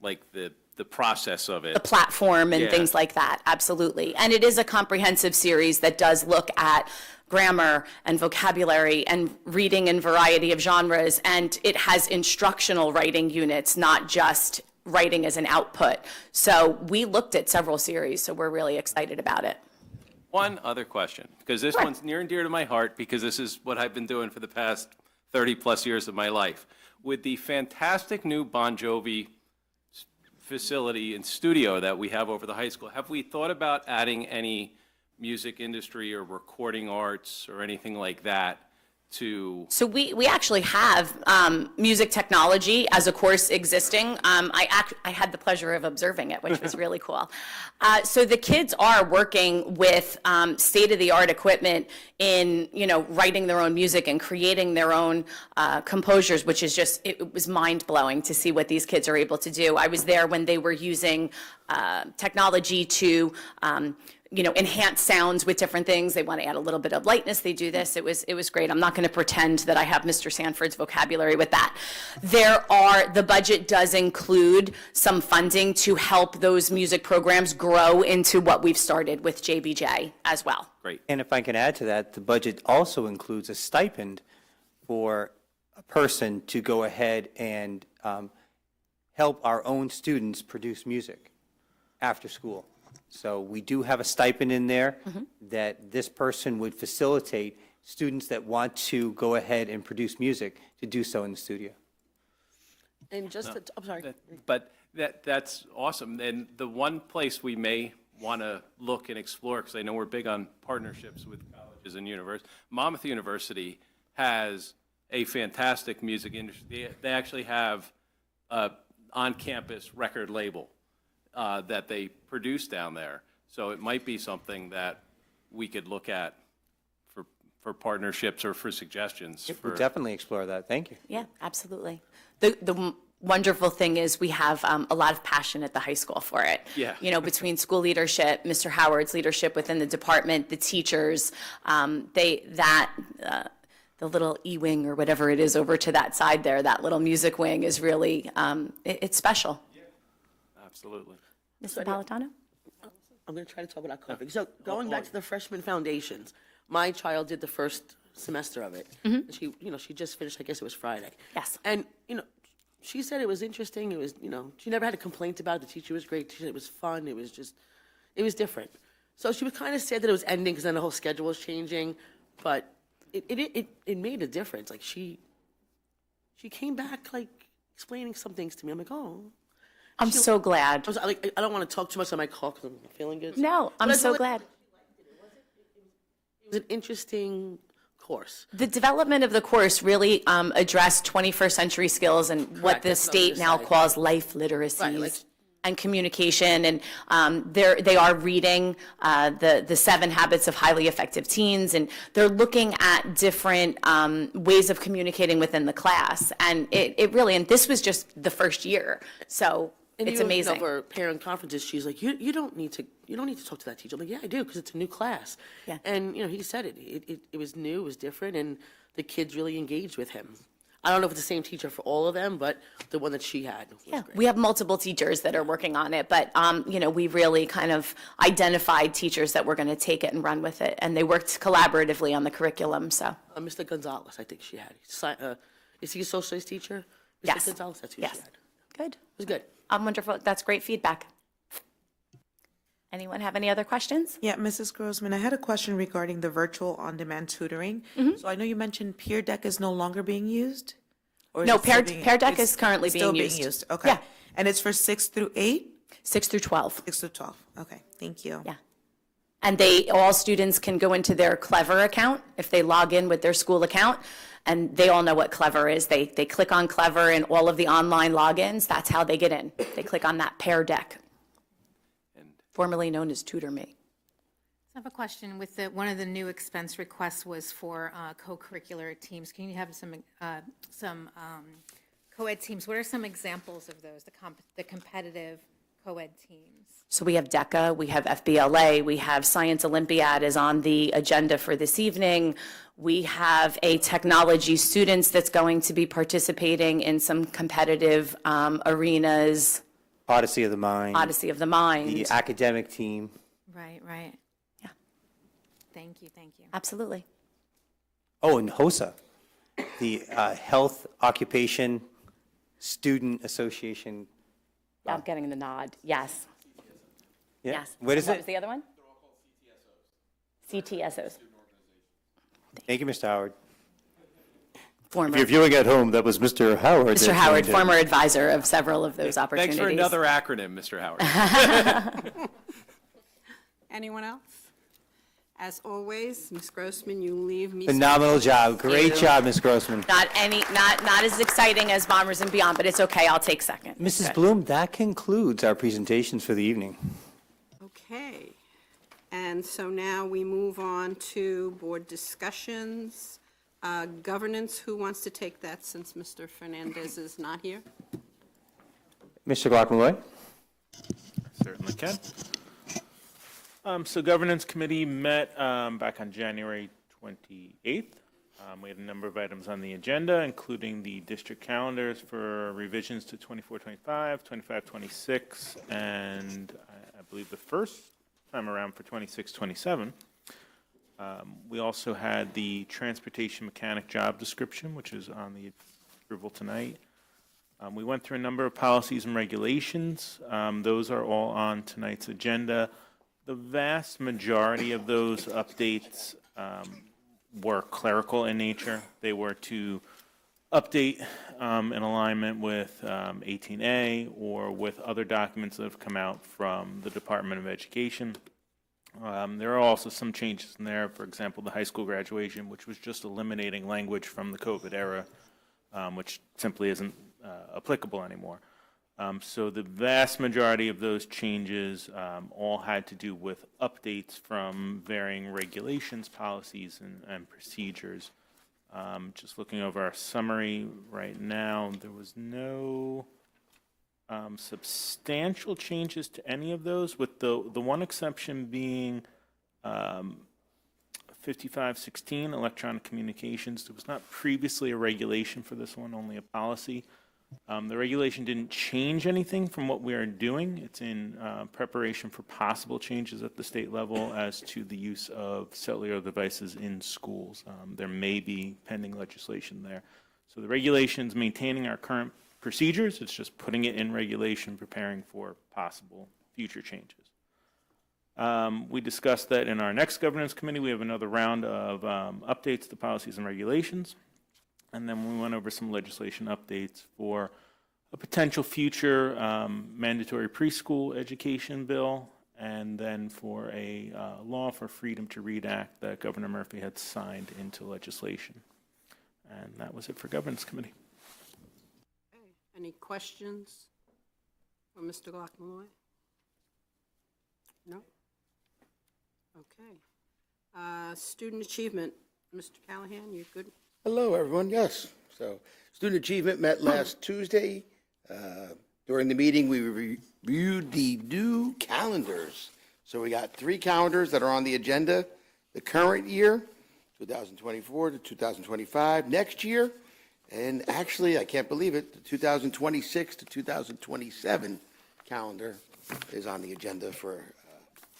like the process of it. The platform and Yeah. things like that, absolutely. And it is a comprehensive series that does look at grammar and vocabulary and reading in variety of genres, and it has instructional writing units, not just writing as an output. So we looked at several series, so we're really excited about it. One other question, because this one's near and dear to my heart, because this is what I've been doing for the past 30-plus years of my life. With the fantastic new Bon Jovi facility and studio that we have over the high school, have we thought about adding any music industry or recording arts or anything like that to? So we actually have music technology as a course existing. I had the pleasure of observing it, which was really cool. So the kids are working with state-of-the-art equipment in, writing their own music and creating their own composures, which is just, it was mind-blowing to see what these kids are able to do. I was there when they were using technology to enhance sounds with different things. They want to add a little bit of lightness. They do this. It was great. I'm not going to pretend that I have Mr. Sanford's vocabulary with that. The budget does include some funding to help those music programs grow into what we've started with JBJ as well. Great. And if I can add to that, the budget also includes a stipend for a person to go ahead and help our own students produce music after school. So we do have a stipend in there that this person would facilitate students that want to go ahead and produce music to do so in the studio. And just, I'm sorry. But that's awesome. And the one place we may want to look and explore, because I know we're big on partnerships with colleges and universities, Monmouth University has a fantastic music industry. They actually have an on-campus record label that they produce down there. So it might be something that we could look at for partnerships or for suggestions. We'll definitely explore that. Thank you. Yeah, absolutely. The wonderful thing is we have a lot of passion at the high school for it. Yeah. Between school leadership, Mr. Howard's leadership within the department, the teachers, the little E-wing or whatever it is over to that side there, that little music wing is really, it's special. Absolutely. Mr. Napolitano? I'm going to try to talk about coffee. So going back to the freshman foundations, my child did the first semester of it. And she just finished, I guess it was Friday. Yes. And, she said it was interesting. It was, she never had a complaint about it. The teacher was great. She said it was fun. It was different. So she was kind of sad that it was ending because then the whole schedule was changing. But it made a difference. Like she came back like explaining some things to me. I'm like, oh. I'm so glad. I was like, I don't want to talk too much on my call because I'm feeling good. No, I'm so glad. It was an interesting course. The development of the course really addressed 21st century skills and what the that's what I was state now gonna say. calls life literacies. Right, like- And communication, and they are reading the 7 Habits of Highly Effective Teens, and they're looking at different ways of communicating within the class. And it really, and this was just the first year, so And it's even, amazing. for parent conferences, she's like, you don't need to talk to that teacher. I'm like, yeah, I do, because it's a new class. Yeah. And he said it was new, it was different, and the kids really engaged with him. I don't know if it's the same teacher for all of them, but the one that she had was Yeah, great. we have multiple teachers that are working on it, but, we really kind of identified teachers that were going to take it and run with it, and they worked collaboratively on the curriculum, so. Mr. Gonzalez, I think she had. Is he a social studies teacher? Mr. Yes. Gonzalez, that's who Yes. she had. Good. It was good. Wonderful. That's great feedback. Anyone have any other questions? Yeah, Mrs. Grossman, I had a question regarding the virtual on-demand tutoring. So I know you mentioned Peer Deck is no longer being used? Or is No, it still being- Pear Deck it's is currently still being used. Okay. Yeah. And it's for 6 through 8? 6 through 12. 6 through 12, okay, thank you. Yeah. And all students can go into their Clever account if they log in with their school account, and they all know what Clever is. They click on Clever and all of the online logins, that's how they get in. They click on that Pear Deck, formerly known as Tutor Me. I have a question with one of the new expense requests was for co-curricular teams. Can you have some co-ed teams? What are some examples of those, the competitive co-ed teams? So we have DECA, we have FBLA, we have Science Olympiad is on the agenda for this evening. We have a technology students that's going to be participating in some competitive arenas, Odyssey of the Mind. Odyssey of the Mind. The academic team. Right, right. Yeah. Thank you, thank you. Absolutely. Oh, and HOSA, the Health Occupation Student Association. I'm getting the nod, yes. Yeah. Yes. What is What it? was the other one? CTSOs. Thank you, Mr. Howard. Former, If you're viewing at home, that was Mr. Howard. Mr. that Howard, joined in. former advisor of several of those opportunities. Thanks for another acronym, Mr. Howard. Anyone else? As always, Ms. Grossman, you leave me. Phenomenal job. Great you. job, Ms. Grossman. Not as exciting as Bombers and Beyond, but it's okay, I'll take second. Mrs. Good. Bloom, that concludes our presentations for the evening. Okay. And so now we move on to board discussions. Governance, who wants to take that since Mr. Fernandez is not here? Mr. Glock-Malloy? Certainly can. So Governance Committee met back on January 28th. We had a number of items on the agenda, including the district calendars for revisions to 24-25, 25-26, and I believe the first time around for 26-27. We also had the transportation mechanic job description, which is on the approval tonight. We went through a number of policies and regulations. Those are all on tonight's agenda. The vast majority of those updates were clerical in nature. They were to update in alignment with 18A or with other documents that have come out from the Department of Education. There are also some changes in there, for example, the high school graduation, which was just eliminating language from the COVID era, which simply isn't applicable anymore. So the vast majority of those changes all had to do with updates from varying regulations, policies, and procedures. Just looking over our summary right now, there was no substantial changes to any of those, with the one exception being 5516, electronic communications. There was not previously a regulation for this one, only a policy. The regulation didn't change anything from what we are doing. It's in preparation for possible changes at the state level as to the use of cellular devices in schools. There may be pending legislation there. So the regulation's maintaining our current procedures. It's just putting it in regulation, preparing for possible future changes. We discussed that in our next governance committee. We have another round of updates to policies and regulations. And then we went over some legislation updates for a potential future mandatory preschool education bill, and then for a Law for Freedom to Read Act that Governor Murphy had signed into legislation. And that was it for Governance Committee. Any questions for Mr. Glock-Malloy? No? Okay. Student achievement, Mr. Callahan, you good? Hello, everyone. Yes. So, Student Achievement met last Tuesday. During the meeting, we reviewed the new calendars. So we got 3 calendars that are on the agenda. The current year, 2024 to 2025. Next year, And actually, I can't believe it, the 2026 to 2027 calendar is on the agenda for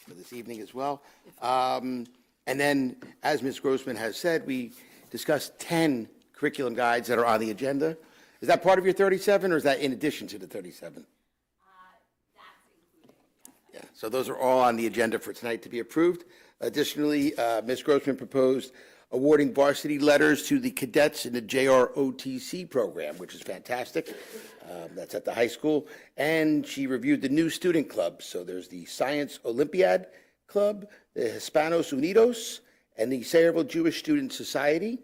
this evening as well. And then, as Ms. Grossman has said, we discussed 10 curriculum guides that are on the agenda. Is that part of your 37, or is that in addition to the 37? Yeah, so those are all on the agenda for tonight to be approved. Additionally, Ms. Grossman proposed awarding varsity letters to the cadets in the JROTC program, which is fantastic. That's at the high school. And she reviewed the new student clubs. So there's the Science Olympiad Club, the Hispanos Unidos, and the Sayreville Jewish Student Society.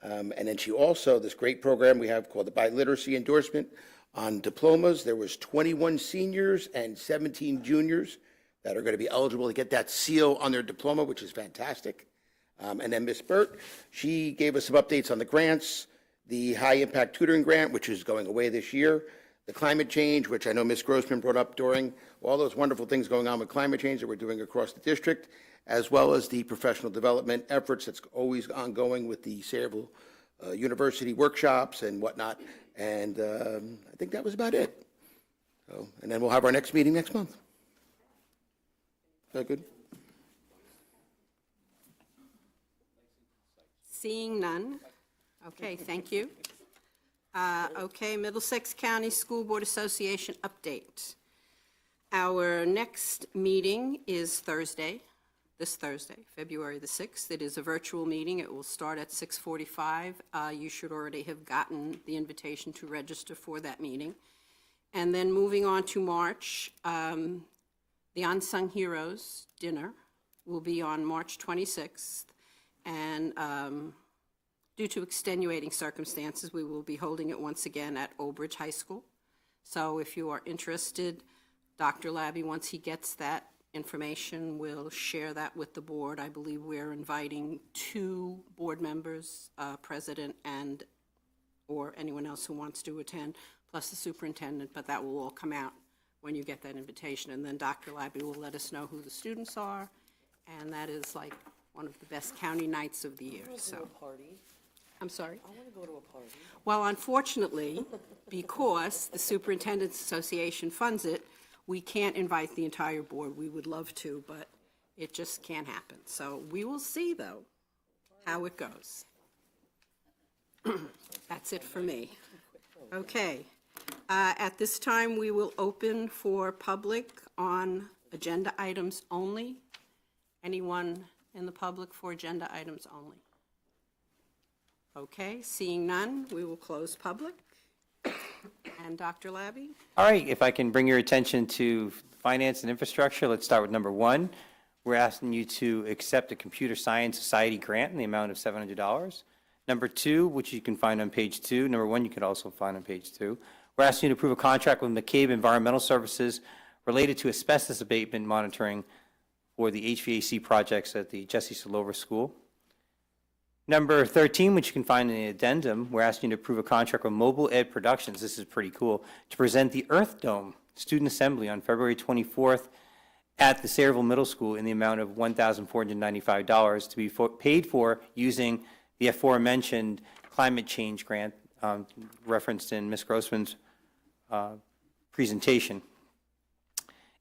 And then she also, this great program we have called the Biliteracy Endorsement on diplomas. There was 21 seniors and 17 juniors that are going to be eligible to get that seal on their diploma, which is fantastic. And then Ms. Burt, she gave us some updates on the grants, the high impact tutoring grant, which is going away this year, the climate change, which I know Ms. Grossman brought up during all those wonderful things going on with climate change that we're doing across the district, as well as the professional development efforts that's always ongoing with the Sayreville University workshops and whatnot. And I think that was about it. So, and then we'll have our next meeting next month. Is that good? Seeing none. Okay, thank you. Okay, Middlesex County School Board Association update. Our next meeting is Thursday, this Thursday, February the 6th. It is a virtual meeting. It will start at 6:45. You should already have gotten the invitation to register for that meeting. And then moving on to March, the Unsung Heroes Dinner will be on March 26th. And due to extenuating circumstances, we will be holding it once again at Old Bridge High School. So if you are interested, Dr. Labby, once he gets that information, will share that with the board. I believe we're inviting 2 board members, president and or anyone else who wants to attend, plus the superintendent, but that will all come out when you get that invitation. And then Dr. Labby will let us know who the students are, and that is like one of the best county nights of the year. So, I'm sorry? I want to go to a party. Well, unfortunately, because the Superintendent's Association funds it, we can't invite the entire board. We would love to, but it just can't happen. So we will see, though, how it goes. That's it for me. Okay. At this time, we will open for public on agenda items only. Anyone in the public for agenda items only? Okay, seeing none, we will close public. And Dr. Labby? All right, if I can bring your attention to finance and infrastructure, let's start with number 1. We're asking you to accept a Computer Science Society grant in the amount of $700. Number 2, which you can find on page 2. Number 1, you can also find on page 2. We're asking you to approve a contract with McCabe Environmental Services related to asbestos abatement monitoring for the HVAC projects at the Jesse Salover School. Number 13, which you can find in the addendum, we're asking you to approve a contract with Mobile Ed Productions, this is pretty cool, to present the Earth Dome Student Assembly on February 24th at the Sayreville Middle School in the amount of $1,495 to be paid for using the aforementioned climate change grant referenced in Ms. Grossman's presentation.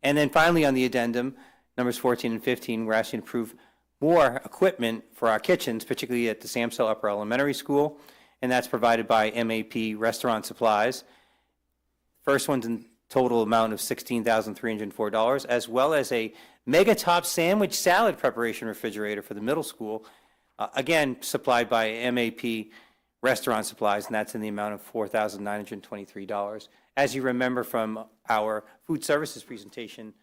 And then finally on the addendum, numbers 14 and 15, we're asking you to approve more equipment for our kitchens, particularly at the Samsel Upper Elementary School, and that's provided by MAP Restaurant Supplies. First one's in total amount of $16,304, as well as a Mega Top sandwich salad preparation refrigerator for the middle school, again, supplied by MAP Restaurant Supplies, and that's in the amount of $4,923. As you remember from our food services presentation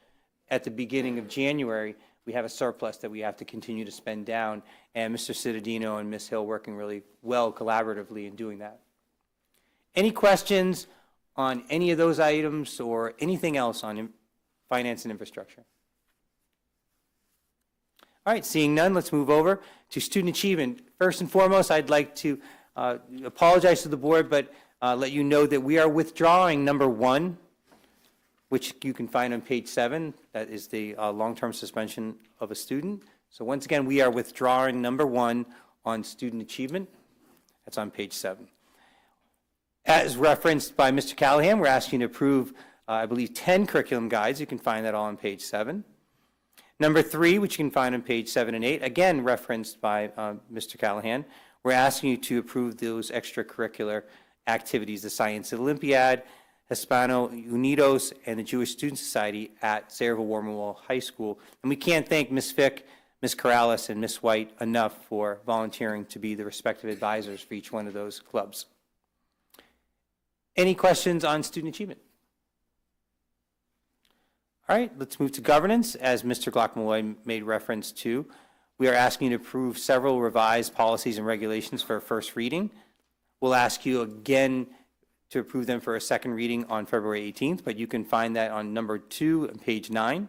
at the beginning of January, we have a surplus that we have to continue to spend down, and Mr. Cittadino and Ms. Hill working really well collaboratively in doing that. Any questions on any of those items or anything else on finance and infrastructure? All right, seeing none, let's move over to student achievement. First and foremost, I'd like to apologize to the board, but let you know that we are withdrawing number 1, which you can find on page 7. That is the long-term suspension of a student. So once again, we are withdrawing number 1 on student achievement. That's on page 7. As referenced by Mr. Callahan, we're asking you to approve, I believe, 10 curriculum guides. You can find that all on page 7. Number 3, which you can find on page 7 and 8, again referenced by Mr. Callahan, we're asking you to approve those extracurricular activities, the Science Olympiad, Hispano Unidos, and the Jewish Student Society at Sayreville Warmenwell High School. And we can't thank Ms. Fick, Ms. Corrales, and Ms. White enough for volunteering to be the respective advisors for each one of those clubs. Any questions on student achievement? All right, let's move to governance. As Mr. Glock-Malloy made reference to, we are asking you to approve several revised policies and regulations for a first reading. We'll ask you again to approve them for a second reading on February 18th, but you can find that on number 2 and page 9.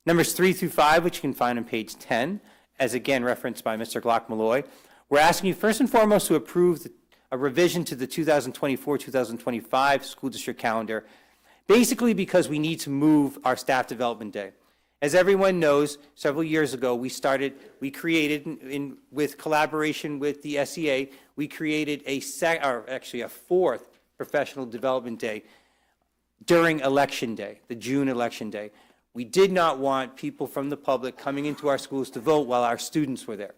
Numbers 3 through 5, which you can find on page 10, as again referenced by Mr. Glock-Malloy. We're asking you first and foremost to approve a revision to the 2024-2025 school district calendar, basically because we need to move our staff development day. As everyone knows, several years ago, we created, with collaboration with the SEA, we created a fourth professional development day during election day, the June election day. We did not want people from the public coming into our schools to vote while our students were there.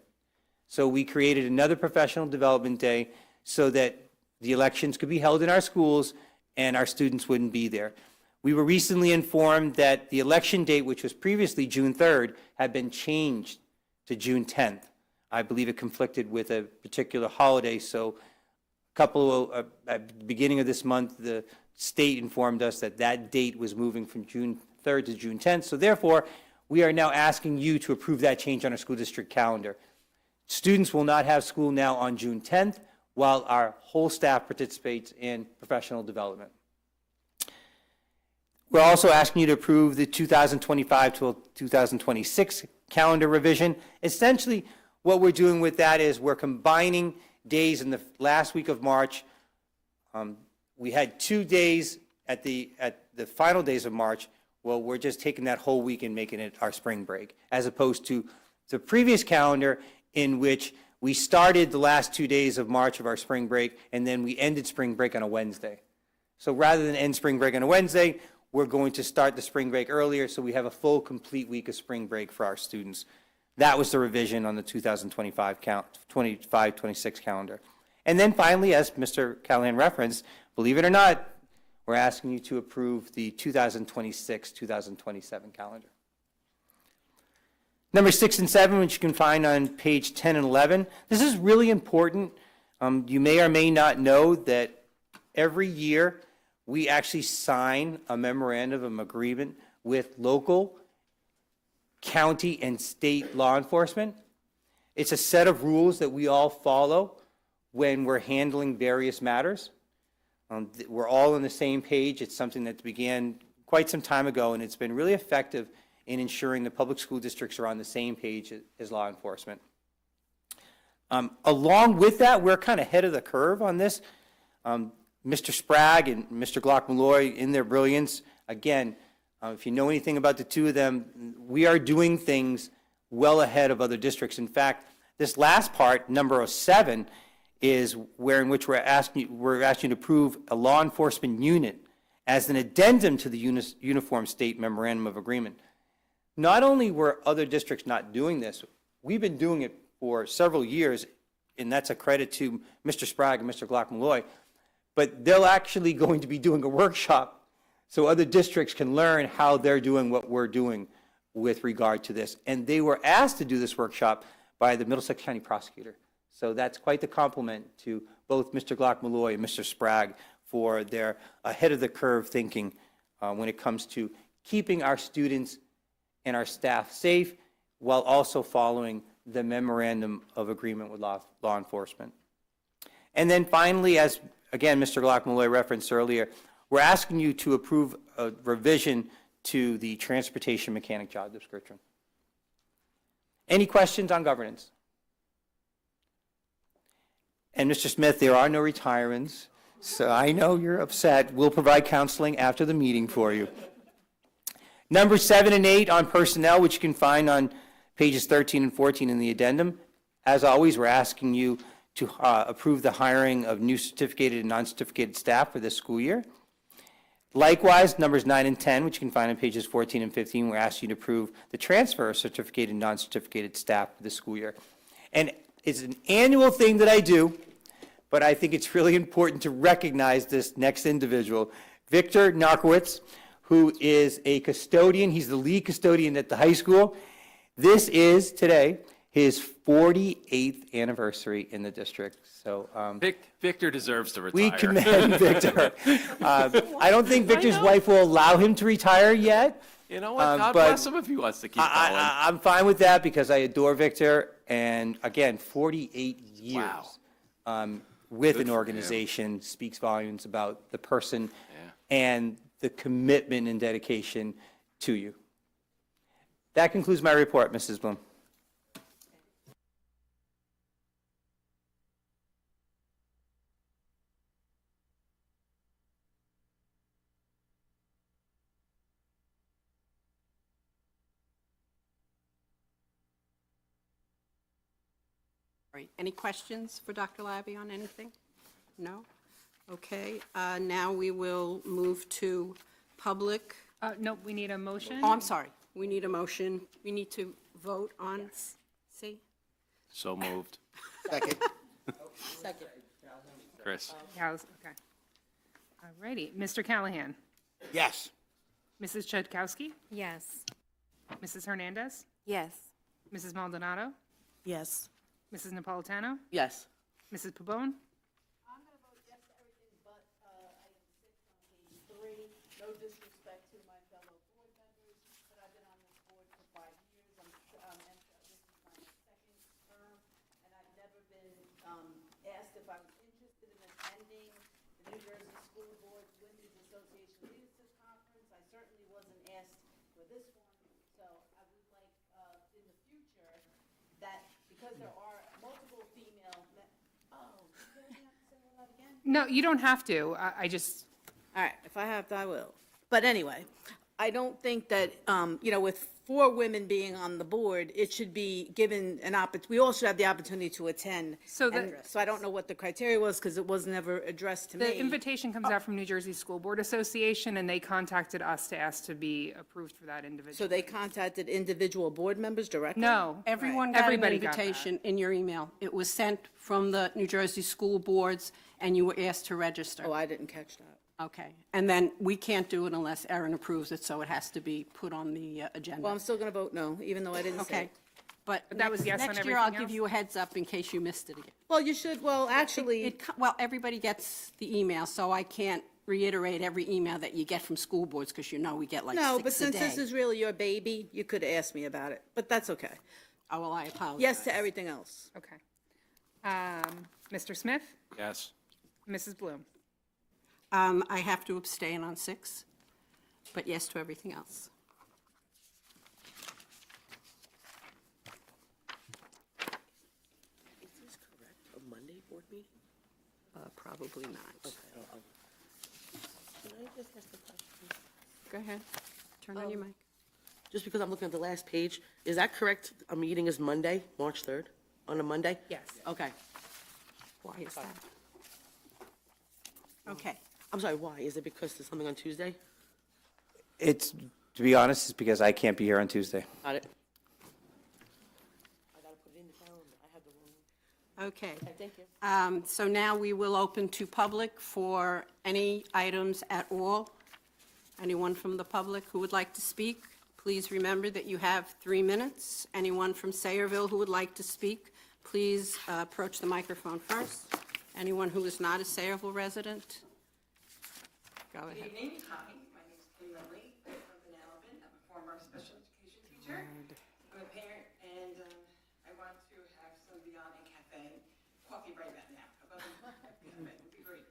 So we created another professional development day so that the elections could be held in our schools and our students wouldn't be there. We were recently informed that the election date, which was previously June 3rd, had been changed to June 10th. I believe it conflicted with a particular holiday, so at the beginning of this month, the state informed us that that date was moving from June 3rd to June 10th. So therefore, we are now asking you to approve that change on our school district calendar. Students will not have school now on June 10th, while our whole staff participates in professional development. We're also asking you to approve the 2025 to 2026 calendar revision. Essentially, what we're doing with that is we're combining days in the last week of March. We had 2 days at the final days of March. Well, we're just taking that whole week and making it our spring break, as opposed to the previous calendar in which we started the last 2 days of March of our spring break, and then we ended spring break on a Wednesday. So rather than end spring break on a Wednesday, we're going to start the spring break earlier, so we have a full, complete week of spring break for our students. That was the revision on the 2025-26 calendar. And then finally, as Mr. Callahan referenced, believe it or not, we're asking you to approve the 2026-2027 calendar. Number 6 and 7, which you can find on page 10 and 11. This is really important. You may or may not know that every year we actually sign a memorandum of agreement with local, county, and state law enforcement. It's a set of rules that we all follow when we're handling various matters. We're all on the same page. It's something that began quite some time ago, and it's been really effective in ensuring the public school districts are on the same page as law enforcement. Along with that, we're kind of ahead of the curve on this. Mr. Sprague and Mr. Glock-Malloy, in their brilliance, again, if you know anything about the two of them, we are doing things well ahead of other districts. In fact, this last part, number 7, is where in which we're asking you to approve a law enforcement unit as an addendum to the Uniform State Memorandum of Agreement. Not only were other districts not doing this, we've been doing it for several years, and that's a credit to Mr. Sprague and Mr. Glock-Malloy. But they're actually going to be doing a workshop so other districts can learn how they're doing what we're doing with regard to this. And they were asked to do this workshop by the Middlesex County prosecutor. So that's quite the compliment to both Mr. Glock-Malloy and Mr. Sprague for their ahead-of-the-curve thinking when it comes to keeping our students and our staff safe while also following the memorandum of agreement with law enforcement. And then finally, as again, Mr. Glock-Malloy referenced earlier, we're asking you to approve a revision to the transportation mechanic job description. Any questions on governance? And Mr. Smith, there are no retirements, so I know you're upset. We'll provide counseling after the meeting for you. Number 7 and 8 on personnel, which you can find on pages 13 and 14 in the addendum. As always, we're asking you to approve the hiring of new certificated and non-certificated staff for this school year. Likewise, numbers 9 and 10, which you can find on pages 14 and 15, we're asking you to approve the transfer of certificated and non-certificated staff for this school year. And it's an annual thing that I do, but I think it's really important to recognize this next individual, Victor Narkowitz, who is a custodian. He's the lead custodian at the high school. This is, today, his 48th anniversary in the district. So Victor deserves to retire. we commend Victor. I don't think Victor's wife will allow him to retire yet. You know what? God but bless him if he wants to keep going. I'm fine with that because I adore Victor. And again, 48 years with Good an for him. organization speaks volumes about the person and the commitment and dedication to you. That concludes my report, Mrs. Bloom. All right, any questions for Dr. Labby on anything? No? Okay, now we will move to public. No, we need a motion. Oh, I'm sorry. We need a motion. We need to vote on, see? So moved. Second. Second. Chris. Okay. All righty. Mr. Callahan? Yes. Mrs. Chudkowski? Yes. Mrs. Hernandez? Yes. Mrs. Maldonado? Yes. Mrs. Napolitano? Yes. Mrs. Pabon? I'm going to vote yes to everything but item 6 on page 3. No disrespect to my fellow board members, but I've been on this board for 5 years. This is my second term, and I've never been asked if I was interested in attending the New Jersey School Board Women's Association Leadership Conference. I certainly wasn't asked for this one, so I would like in the future that because there are multiple female. No, you don't have to. I just, All right, if I have to, I will. But anyway, I don't think that, with 4 women being on the board, it should be given an we all should have the opportunity to attend. So And so I don't know what the criteria was because it was never addressed to me. the invitation comes out from New Jersey School Board Association, and they contacted us to ask to be approved for that individual. So they contacted individual board members directly? No. Everyone got an Everybody got that. invitation in your email. It was sent from the New Jersey School Boards, and you were asked to register. Oh, I didn't catch that. Okay, and then we can't do it unless Erin approves it, so it has to be put on the agenda. Well, I'm still going to vote no, even though I didn't say. Okay, but that was yes on next year I'll everything give else? you a heads up in case you missed it again. Well, you should, actually. Well, everybody gets the email, so I can't reiterate every email that you get from school boards, because we get like 6 a day. No, but since this is really your baby, you could ask me about it, but that's okay. Oh, well, I apologize. Yes to everything else. Okay. Mr. Smith? Yes. Mrs. Bloom? I have to abstain on 6, but yes to everything else. Is this correct, a Monday board meeting? Probably not. Can I just ask a question? Go ahead, turn on your mic. Just because I'm looking at the last page, is that correct? A meeting is Monday, March 3rd, on a Monday? Yes. Okay. Why is that? Okay. I'm sorry, why? Is it because there's something on Tuesday? It's, to be honest, it's because I can't be here on Tuesday. Got it. I gotta put it in the calendar. I had the wrong. Okay. Thank you. So now we will open to public for any items at all. Anyone from the public who would like to speak, please remember that you have 3 minutes. Anyone from Sayreville who would like to speak, please approach the microphone first. Anyone who is not a Sayreville resident, go ahead. Good evening. Hi, my name is Kim Ridley. I'm from Vanalvin. I'm a former special education teacher. I'm a parent, and I want to have some Beyond and Cafe coffee right about now. Above the cafe would be great.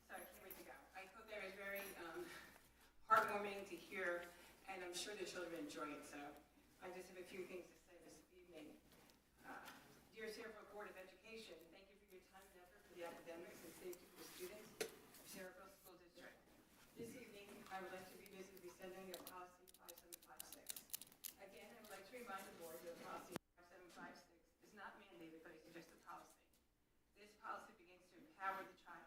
So I can't wait to go. I thought that was very heartwarming to hear, and I'm sure the children enjoy it. So I just have a few things to say this evening. Dear Sayreville Board of Education, thank you for your time and effort for the academics and safety for the students of Sayreville School District. This evening, I would like to revisit the rescinding of policy 5756. Again, I would like to remind the board that policy 5756 is not mandated, but it's just a policy. This empower the child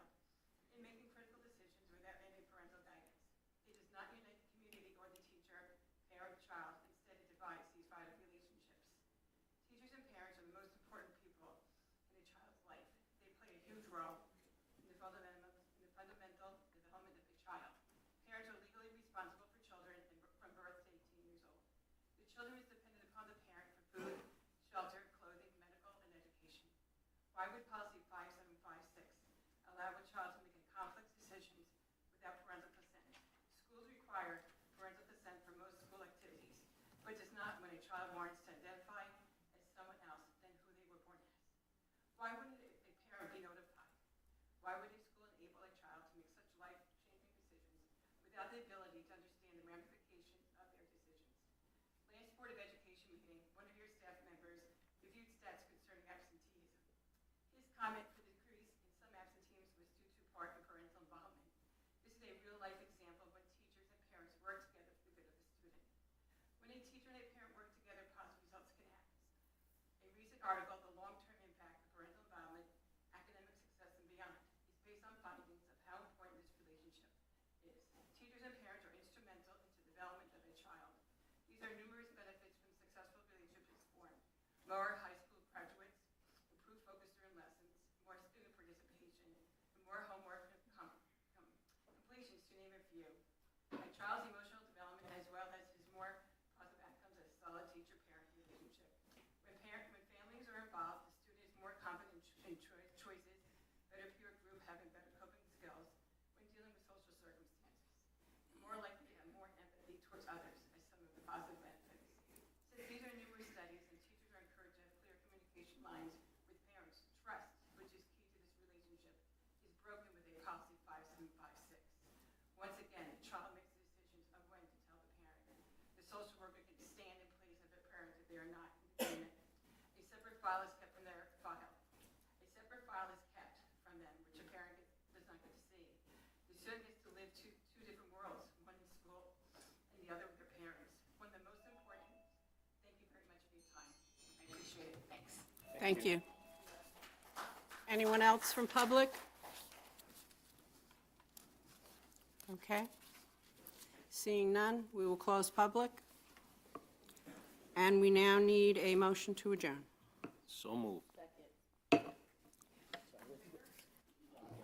in making critical decisions without any parental guidance. It does not unite the community or the teacher, parent, child. Instead, it divides these vital relationships. Teachers and parents are the most important people in a child's life. They play a huge role in the fundamental development of the child. Parents are legally responsible for children from birth to 18 years old. The children is dependent upon the parent for food, shelter, clothing, medical, and education. Why would policy 5756 allow a child to make complex decisions without parental consent? Schools require parental consent for most school activities, but does not when a child warrants to identify as someone else than who they were born as. Why wouldn't a parent be notified? Why would a school enable a child to make such life-changing decisions without the ability to understand the ramifications of their decisions? Last Board of Education meeting, one of your staff members reviewed stats concerning absenteeism. His comment for the decrease in some absenteeism was due to part of parental involvement. This is a real-life example of when teachers and parents work together for the good of the student. When a teacher and a parent work together, positive results can happen. A recent article, The Long-Term Impact of Parental Involvement, Academic Success and Beyond, is based on findings of how important this relationship is. Teachers and parents are instrumental in the development of a child. These are numerous benefits from successful relationships formed. More high school graduates, improved focus during lessons, more student participation, and more homework completions, to name a few. A child's emotional development as well as his more positive outcomes as a solid teacher-parent relationship. When families are involved, the student is more confident in choices, better peer group, having better coping skills when dealing with social circumstances, and more likely to have more empathy towards others as some of the positive benefits. Since these are numerous studies and teachers are encouraged to have clear communication lines with parents, trust, which is key to this relationship, is broken with a policy 5756. Once again, the child makes the decisions of when to tell the parent. The social worker can stand in place of the parent if they are not in agreement. A separate file is kept from their file. A separate file is kept from them, which a parent does not get to see. The student gets to live two different worlds, one in school and the other with their parents. One of the most important. Thank you very much for your time. I appreciate it. Thanks. Thank you. Anyone else from public? Okay. Seeing none, we will close public. And we now need a motion to adjourn. So moved.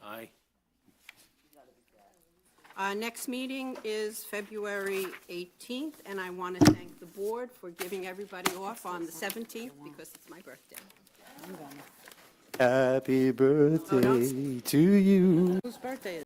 Aye. Next meeting is February 18th, and I want to thank the board for giving everybody off on the 17th because it's my birthday. Happy birthday to you. Whose birthday is it?